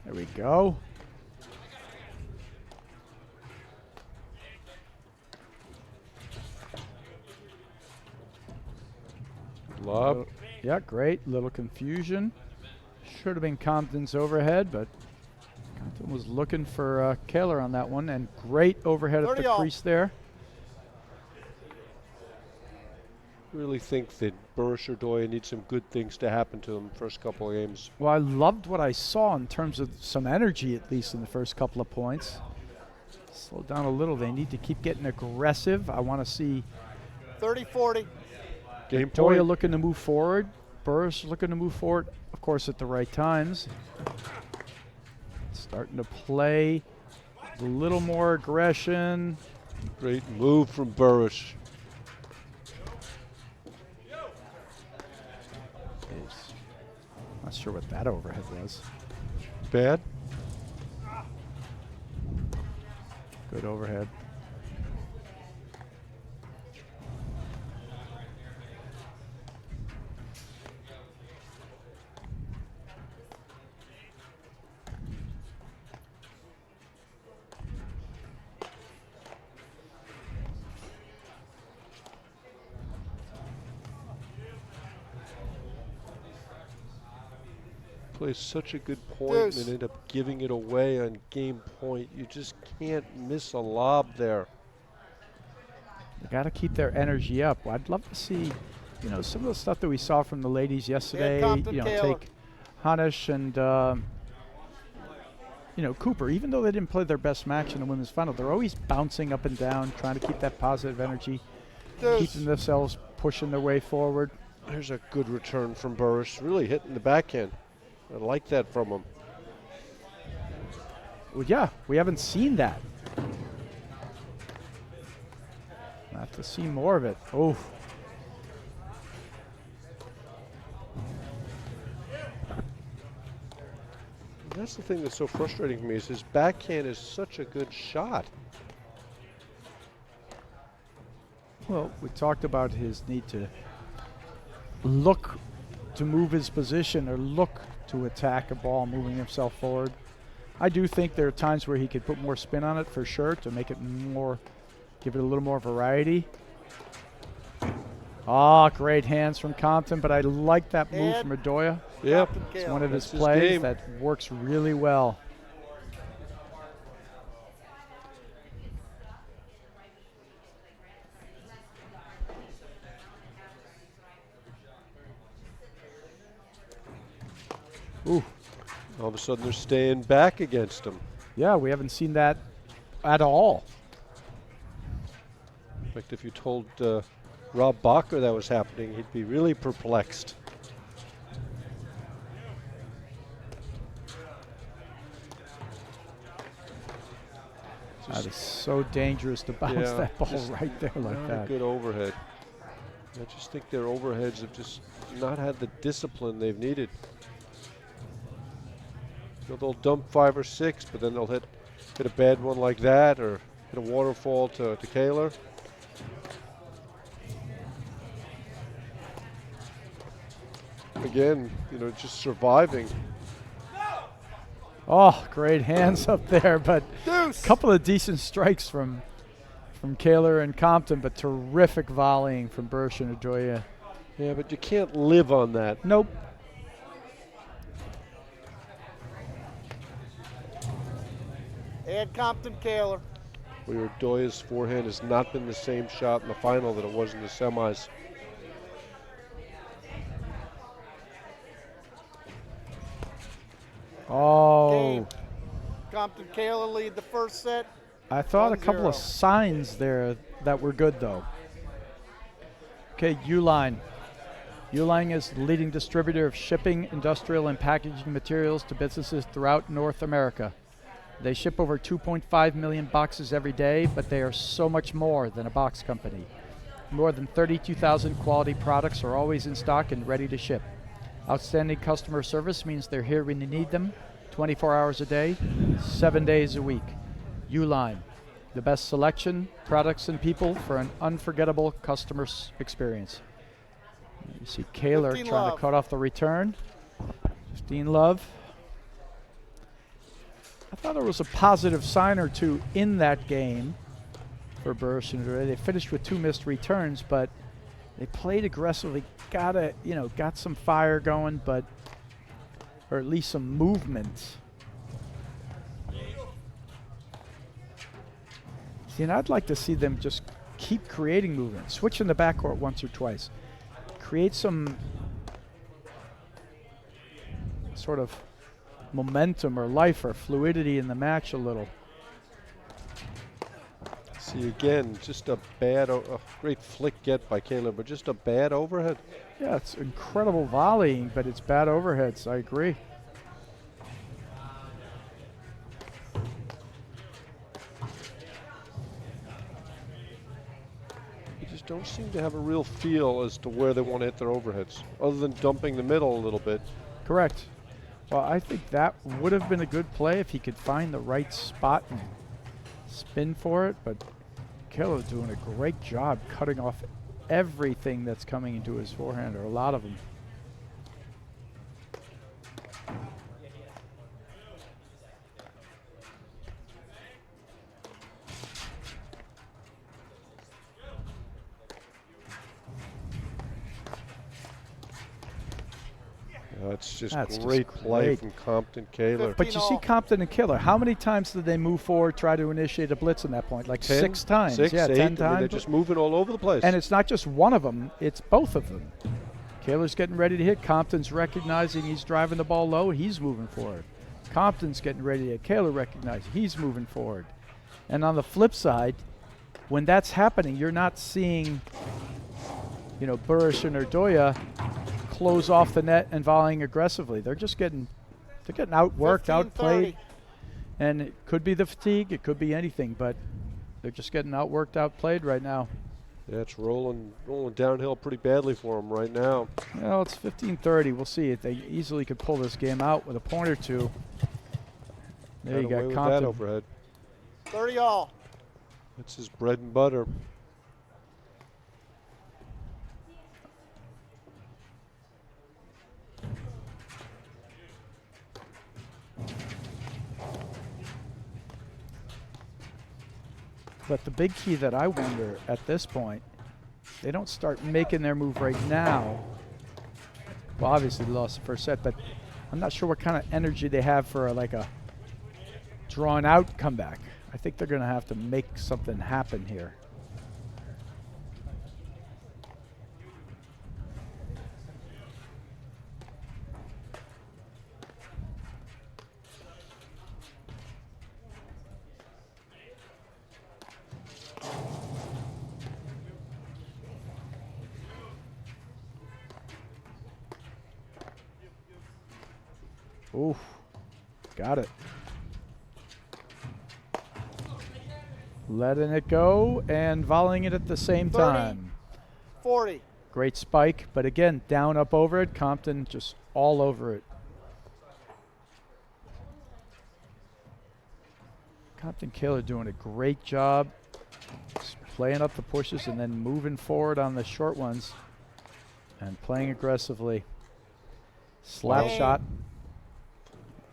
There we go. Lob. Yeah, great. Little confusion. Should have been Compton's overhead, but Compton was looking for Kahler on that one, and great overhead at 30 the all. crease there. Really think that Burus or Irdoja need some good things to happen to them first couple of games. Well, I loved what I saw in terms of some energy, at least in the first couple of points. Slow down a little. They need to keep getting aggressive. I want to see 30-40. Game Toya point. looking to move forward. Burus looking to move forward, of course, at the right times. Starting to play a little more aggression. Great move from Burus. Not sure what that overhead was. Bad? Good overhead. Plays such a good point and end up giving it away on game point. You just can't miss a lob there. They got to keep their energy up. I'd love to see, some of the stuff that we saw from the ladies yesterday. Take Hanish and Cooper. Even though they didn't play their best match in the women's final, they're always bouncing up and down, trying to keep that positive energy, keeping themselves pushing their way forward. There's a good return from Burus, really hitting the backhand. I like that from him. Well, yeah, we haven't seen that. I have to see more of it. Oh. That's the thing that's so frustrating for me is his backhand is such a good shot. Well, we talked about his need to look to move his position or look to attack a ball, moving himself forward. I do think there are times where he could put more spin on it for sure to make it more, give it a little more variety. Great hands from Compton, but I like that move from Irdoja. Yep. It's one of his plays that works really well. Ooh. All of a sudden they're staying back against him. Yeah, we haven't seen that at all. In fact, if you told Rob Bacher that was happening, he'd be really perplexed. That is so dangerous to bounce that ball right there like not that. A good overhead. I just think their overheads have just not had the discipline they've needed. They'll dump 5 or 6, but then they'll hit a bad one like that or hit a waterfall to Kahler. Again, just surviving. Oh, great hands up there, but a couple of decent strikes from Kahler and Compton, but terrific volleying from Burus and Irdoja. Yeah, but you can't live on that. Nope. And Compton Kahler. Where Irdoja's forehand has not been the same shot in the final that it was in the semis. Oh. Game. Compton Kahler lead the first set. I thought a 1-0. couple of signs there that were good, though. Okay, Uline. Uline is the leading distributor of shipping, industrial, and packaging materials to businesses throughout North America. They ship over 2.5 million boxes every day, but they are so much more than a box company. More than 32,000 quality products are always in stock and ready to ship. Outstanding customer service means they're here when you need them, 24 hours a day, 7 days a week. Uline, the best selection, products, and people for an unforgettable customer experience. You see Kahler trying to cut off the return. 15 love. I thought there was a positive sign or two in that game for Burus and Irdoja. They finished with 2 missed returns, but they played aggressively. Got some fire going, or at least some movement. See, and I'd like to see them just keep creating movement, switch in the backcourt once or twice, create some sort of momentum or life or fluidity in the match a little. See, again, just a great flick get by Kahler, but just a bad overhead. Yeah, it's incredible volleying, but it's bad overheads. I agree. don't seem to have a real feel as to where they want to hit their overheads, other than dumping the middle a little bit. Correct. Well, I think that would have been a good play if he could find the right spot and spin for it, but Kahler's doing a great job cutting off everything that's coming into his forehand, or a lot of them. That's just That's great just play great. from Compton Kahler. But you see Compton and Kahler, how many times did they move forward, try to initiate a blitz in that point? Like 10, 6 times. 6, yeah, 8, 10 I mean, times. they're just moving all over the place. And it's not just one of them, it's both of them. Kahler's getting ready to hit. Compton's recognizing he's driving the ball low. He's moving forward. Compton's getting ready to hit. Kahler recognizing he's moving forward. And on the flip side, when that's happening, you're not seeing, Burus and Irdoja close off the net and volleying aggressively. They're getting outworked, 15-30. outplayed. And it could be the fatigue, it could be anything, but they're just getting outworked, outplayed right now. Yeah, it's rolling downhill pretty badly for them right now. Well, it's 15-30. We'll see. They easily could pull this game out with a point or two. There you Got away got with Compton. that overhead. 30 all. That's his bread and butter. But the big key that I wonder at this point, they don't start making their move right now. Well, obviously they lost the first set, but I'm not sure what kind of energy they have for a drawn out comeback. I think they're going to have to make something happen here. Oof, got it. Letting it go and volleying it at the same 30. time. 40. Great spike, but again, down, up, over it. Compton just all over it. Compton Kahler doing a great job just playing up the pushes and then moving forward on the short ones and playing aggressively. Slap Hey. shot.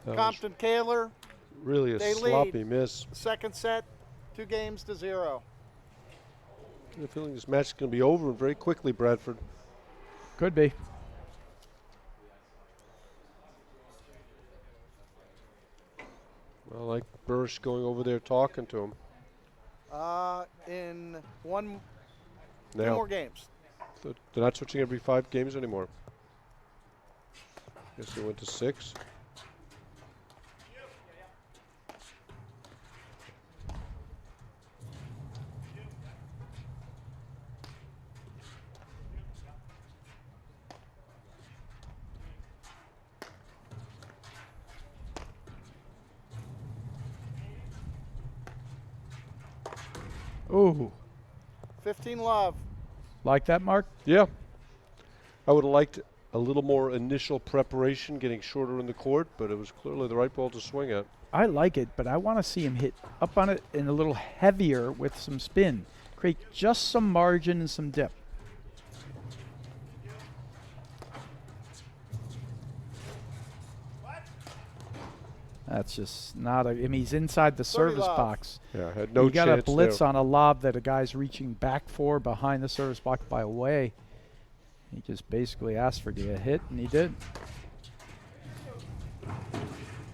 That was Compton Kahler, really a they sloppy lead. miss. second set, 2-0. I have a feeling this match is going to be over very quickly, Bradford. Could be. I like Burus going over there talking to him. In two Now, more games. they're not switching every 5 games anymore. Guess they went to 6. Ooh, 15 love. like that, Mark? Yeah. I would have liked a little more initial preparation, getting shorter in the court, but it was clearly the right ball to swing at. I like it, but I want to see him hit up on it and a little heavier with some spin. Create just some margin and some dip. That's just not a. I mean, he's inside the 30 service love. box. Yeah, had no You got chance a blitz there. on a lob that a guy's reaching back for behind the service box by a way. He just basically asked for a hit, and he did.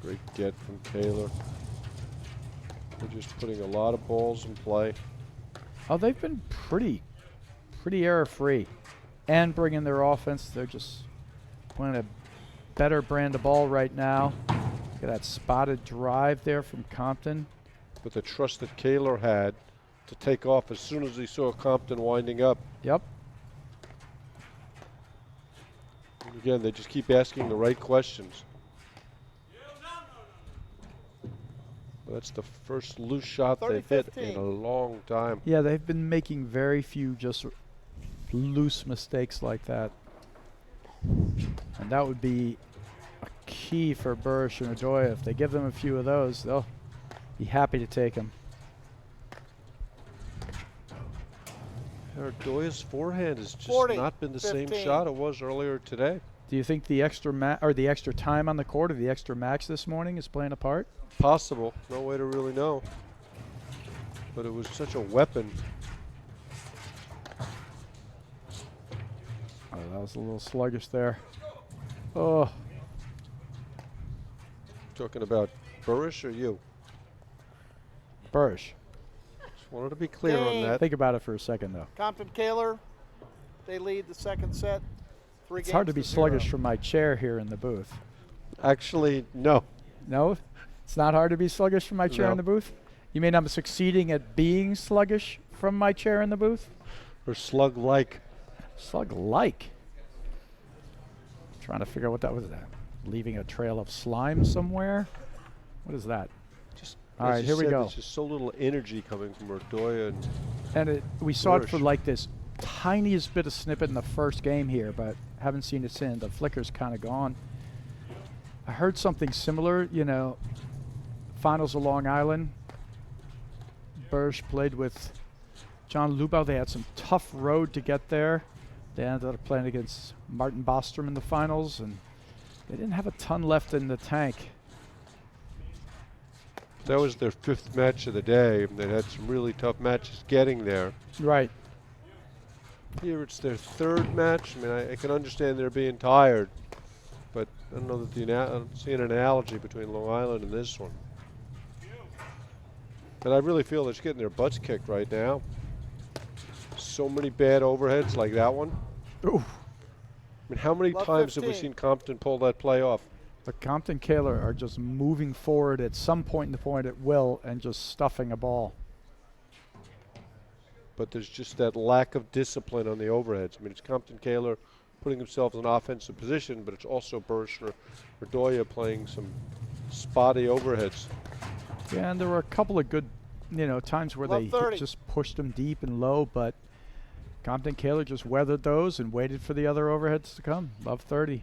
Great get from Kahler. They're just putting a lot of balls in play. Oh, they've been pretty error-free, and bringing their offense. They're just playing a better brand of ball right now. Look at that spotted drive there from Compton. But the trust that Kahler had to take off as soon as he saw Compton winding up. Yep. And again, they just keep asking the right questions. Well, that's the first loose shot they've hit in 30-15. a long time. Yeah, they've been making very few just loose mistakes like that. And that would be a key for Burus and Irdoja. If they give them a few of those, they'll be happy to take them. Irdoja's forehand has just 40, not been the same 15. shot it was earlier today. Do you think the extra time on the court or the extra match this morning is playing a part? Possible. No way to really know. But it was such a weapon. Oh, that was a little sluggish there. Oh, Talking about Burus or you? Burus. Just wanted to be clear on Game. that. Think about it for a second, though. Compton Kahler, they lead the second set. 3 It's games hard to be 0. sluggish from my chair here in the booth. Actually, no. No? It's not hard to be sluggish from my chair No. in the booth? You mean I'm succeeding at being sluggish from my chair in the booth? Or slug-like. Slug-like? Trying to figure out what that was. That leaving a trail of slime somewhere? What is that? Just All as right, you here we said, go. There's just so little energy coming from Irdoja. And we saw it for Burus. like this tiniest bit of snippet in the first game here, but haven't seen it since. The flicker's kind of gone. I heard something similar, you know, finals of Long Island. Burus played with John Lubau. They had some tough road to get there. They ended up playing against Martin Bostrom in the finals, and they didn't have a ton left in the tank. That was their 5th match of the day. They had some really tough matches getting there. Right. Here it's their 3rd match. I mean, I can understand they're being tired, but I don't know that I don't see an analogy between Long Island and this one. And I really feel they're just getting their butts kicked right now. So many bad overheads like that one. Ooh. I mean, how many Love times have we 15. seen Compton pull that play off? The Compton Kahler are just moving forward at some point in the point at will and just stuffing a ball. But there's just that lack of discipline on the overheads. I mean, it's Compton Kahler putting themselves in an offensive position, but it's also Burus or Irdoja playing some spotty overheads. Yeah, and there were a couple of good, you know, times where Love they 30. just pushed them deep and low, but Compton Kahler just weathered those and waited for the other overheads to come. Love 30.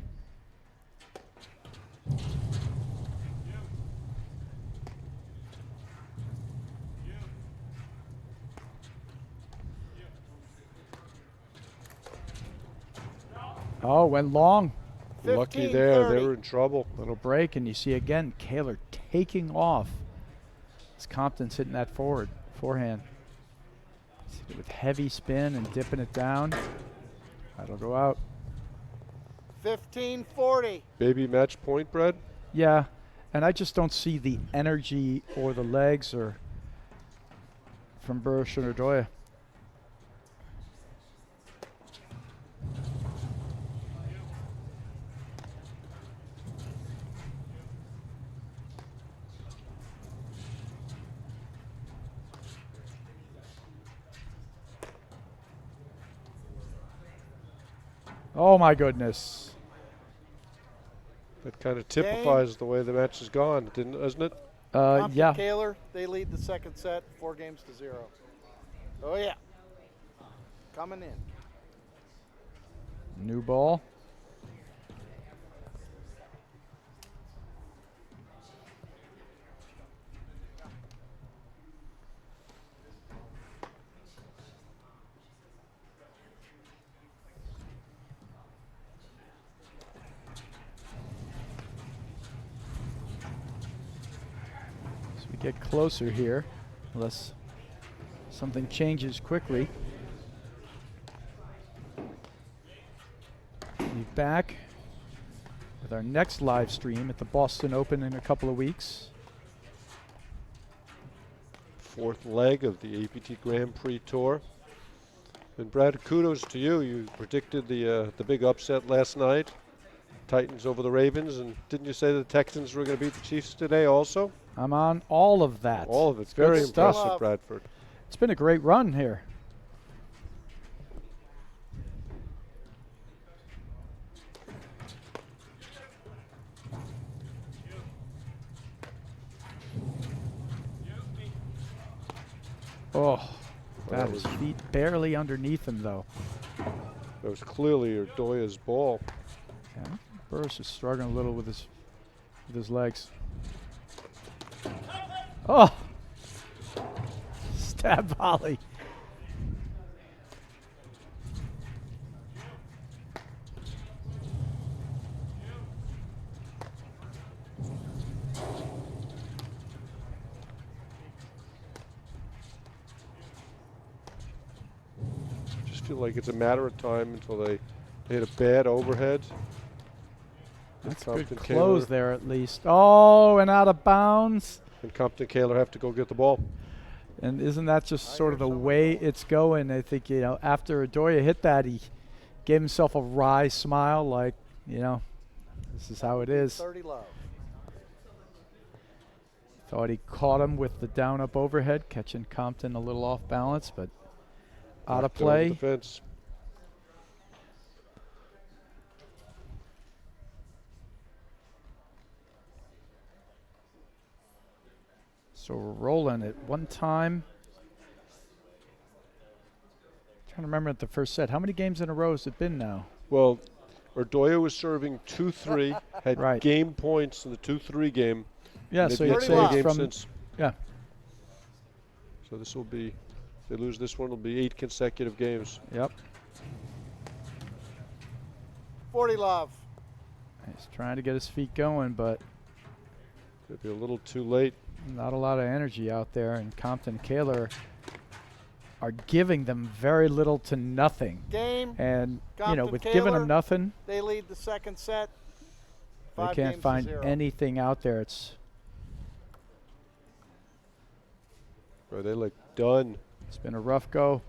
Oh, went long. Lucky 15, there, 30. they were in trouble. Little break, and you see again Kahler taking off as Compton's hitting that forehand. With heavy spin and dipping it down. That'll go out. 15-40. Baby match point, Brad? Yeah, and I just don't see the energy or the legs or from Burus and Irdoja. Oh my goodness. That kind of typifies the way the match has gone, doesn't it? Compton Yeah. Kahler, they lead the second set 4-0. Oh yeah. Coming in. New ball. As we get closer here, unless something changes quickly. Be back with our next live stream at the Boston Open in a couple of weeks. 4th leg of the APT Grand Prix Tour. And Brad, kudos to you. You predicted the big upset last night. Titans over the Ravens, and didn't you say the Texans were going to beat the Chiefs today also? I'm on all of that. All of it's Good very stuff. impressive, Bradford. It's been a great run here. Oh, that is feet barely underneath him, though. That was clearly Irdoja's ball. Yeah. Burus is struggling a little with his legs. Oh! Stab volley. Just feel like it's a matter of time until they hit a bad overhead. That's Compton good Kahler close there at least. Oh, and out of bounds. And Compton Kahler have to go get the ball. And isn't that just sort of the way it's going? I think, you know, after Irdoja hit that, he gave himself a wry smile like, you know, this is how it is. 30 love. Thought he caught him with the down-up overhead, catching Compton a little off balance, but out of Knocked it over play. the fence. So we're rolling at one time. Trying to remember at the first set. How many games in a row has it been now? Well, Irdoja was serving 2-3, had Right. game points in the 2-3 game. Yeah, and so they've you'd been say playing it's games from since. yeah. So this will be, if they lose this one, it'll be 8 consecutive games. Yep. 40 love. He's trying to get his feet going, but Could be a little too late. not a lot of energy out there, and Compton Kahler are giving them very little to nothing. Game. And, you know, Compton with giving Kahler, them nothing, They lead the second set. they 5 can't games to find 0. anything out there. It's They look done. It's been a rough go.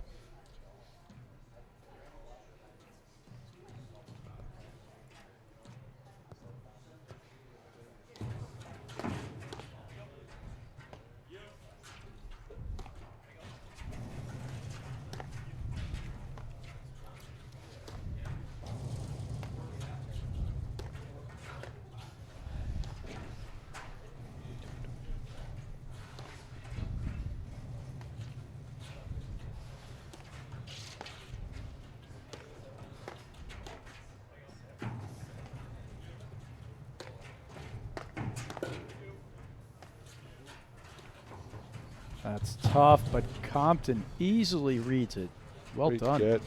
That's tough, but Compton easily reads it. Well Great done. get.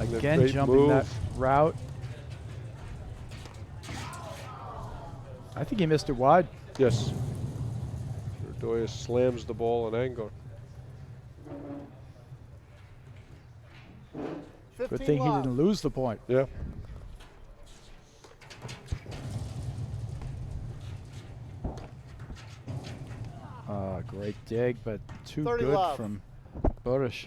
Again, great jumping that move. route. I think he missed it wide. Yes. Irdoja slams the ball in anger. 15 Good thing he love. didn't lose the point. Yeah. Great dig, but too 30 good love. from Burus.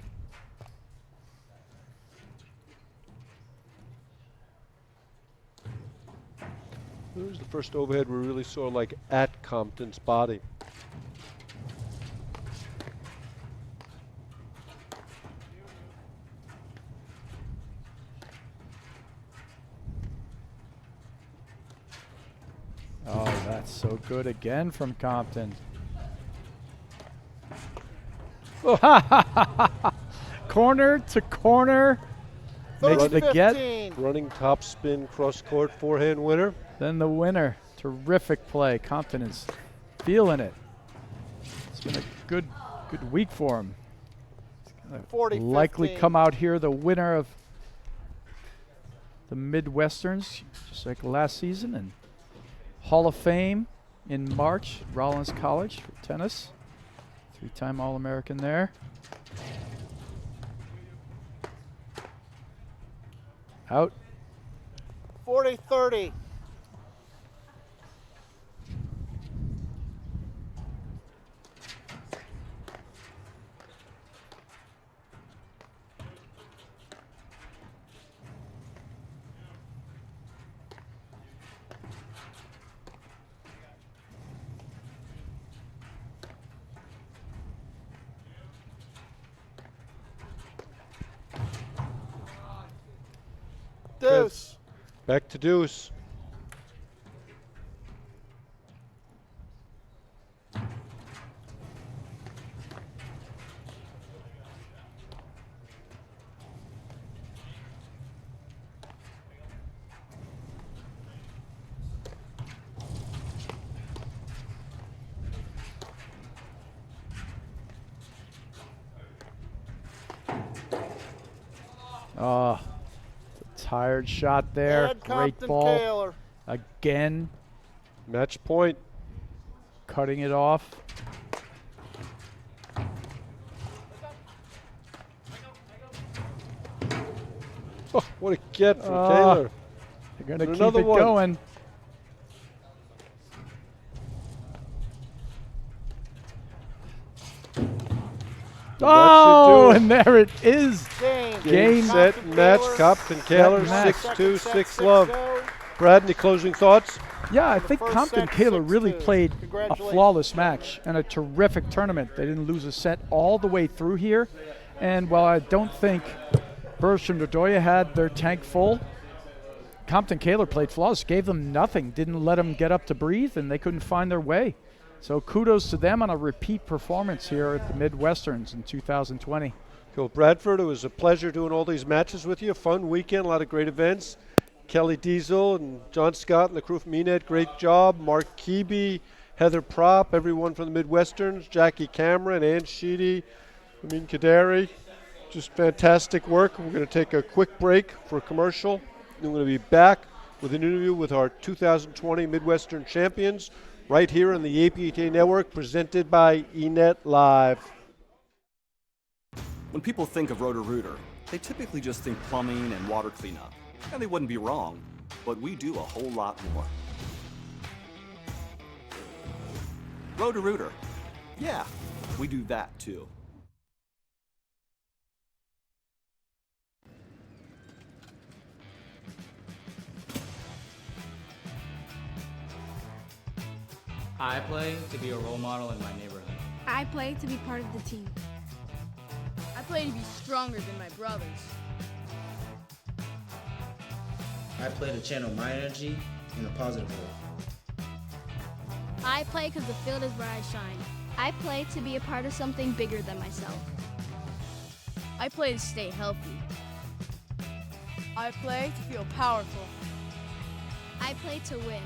It was the first overhead we really saw like at Compton's body. Oh, that's so good again from Compton. Corner to corner. Makes 30 the get. 15. Running top spin, cross court, forehand winner. Then the winner. Terrific play. Compton is feeling it. It's been a good week for him. He's gonna 40, likely 15. come out here the winner of the Midwesterns, just like last season, and Hall of Fame in March, Rollins College for tennis. 3-time All-American there. Out. 40-30. Deuce. Back to deuce. Oh, tired shot there. Ed Great Compton ball. Kahler. Again, Match point. cutting it off. Oh, what a get from Ah. Kahler. They're going to And keep another it one. going. Oh, and there it is. Game. Game, set, Compton match. Kahler. Compton Kahler, match. 6-2, Second 6 set, love. 6-0. Brad, any closing thoughts? Yeah, I The think first Compton set, Kahler really 6-2. played a Congratulations. flawless match and a terrific tournament. They didn't lose a set all the way through here. And while I don't think Burus and Irdoja had their tank full, Compton Kahler played flawless, gave them nothing, didn't let them get up to breathe, and they couldn't find their way. So kudos to them on a repeat performance here at the Midwesterns in 2020. Cool. Bradford, it was a pleasure doing all these matches with you. Fun weekend, a lot of great events. Kelly Diesel and John Scott and the crew from ENET, great job. Mark Keeby, Heather Propp, everyone from the Midwesterns, Jackie Cameron, Ann Sheedy, Amin Kadari. Just fantastic work. We're going to take a quick break for a commercial. Then we're going to be back with an interview with our 2020 Midwestern champions right here on the APTA Network, presented by ENET Live. When people think of Roto-Rooter, they typically just think plumbing and water cleanup. And they wouldn't be wrong, but we do a whole lot more. Roto-Rooter. Yeah, we do that too. I play to be a role model in my neighborhood. I play to be part of the team. I play to be stronger than my brothers. I play to channel my energy in a positive way. I play because the field is where I shine. I play to be a part of something bigger than myself. I play to stay healthy. I play to feel powerful. I play to win.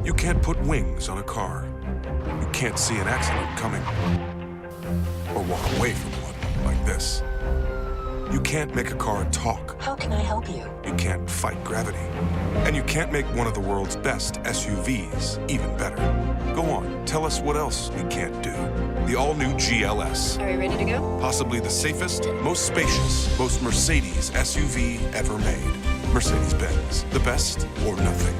You can't put wings on a car. You can't see an accident coming. Or walk away from one like this. You can't make a car talk. How can I help you? You can't fight gravity. And you can't make one of the world's best SUVs even better. Go on, tell us what else we can't do. The all-new GLS. Are you ready to go? Possibly the safest, most spacious, most Mercedes SUV ever made. Mercedes-Benz. The best or nothing.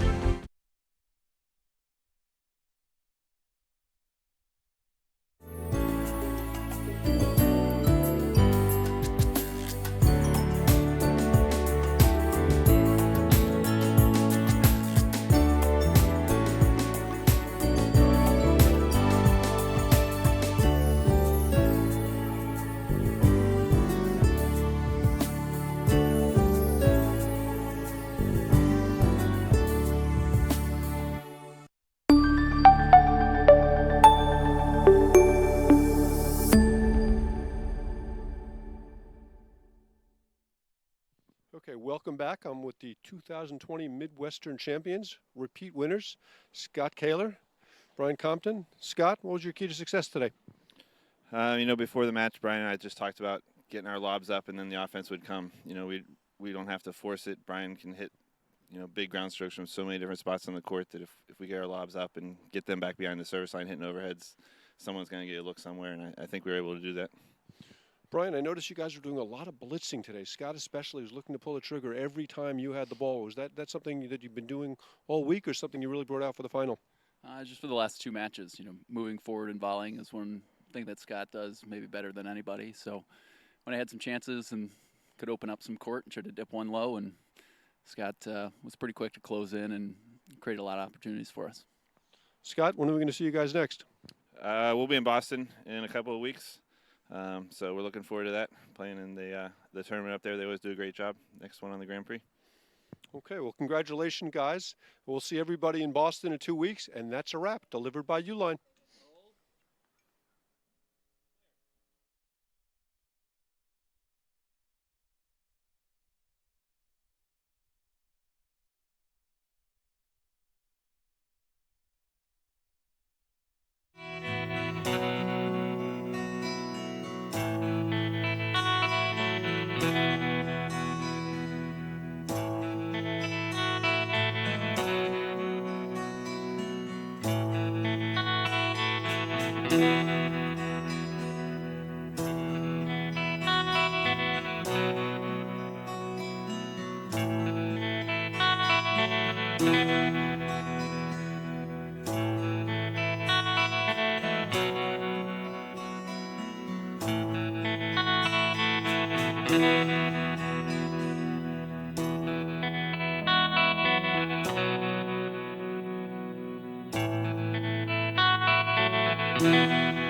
Okay, welcome back. I'm with the 2020 Midwestern champions, repeat winners, Scott Kahler, Brian Compton. Scott, what was your key to success today? Before the match, Brian and I just talked about getting our lobs up, and then the offense would come. We don't have to force it. Brian can hit, big ground strokes from so many different spots on the court that if we get our lobs up and get them back behind the service line hitting overheads, someone's going to get a look somewhere, and I think we were able to do that. Brian, I noticed you guys were doing a lot of blitzing today. Scott especially was looking to pull the trigger every time you had the ball. Was that something that you've been doing all week, or something you really brought out for the final? Just for the last two matches, moving forward and volleying is one thing that Scott does maybe better than anybody. So when I had some chances and could open up some court and tried to dip one low, and Scott was pretty quick to close in and create a lot of opportunities for us. Scott, when are we going to see you guys next? We'll be in Boston in a couple of weeks. So we're looking forward to that, playing in the tournament up there. They always do a great job. Next one on the Grand Prix. Okay, well, congratulations, guys. We'll see everybody in Boston in 2 weeks, and that's a wrap. Delivered by Uline. Thank you.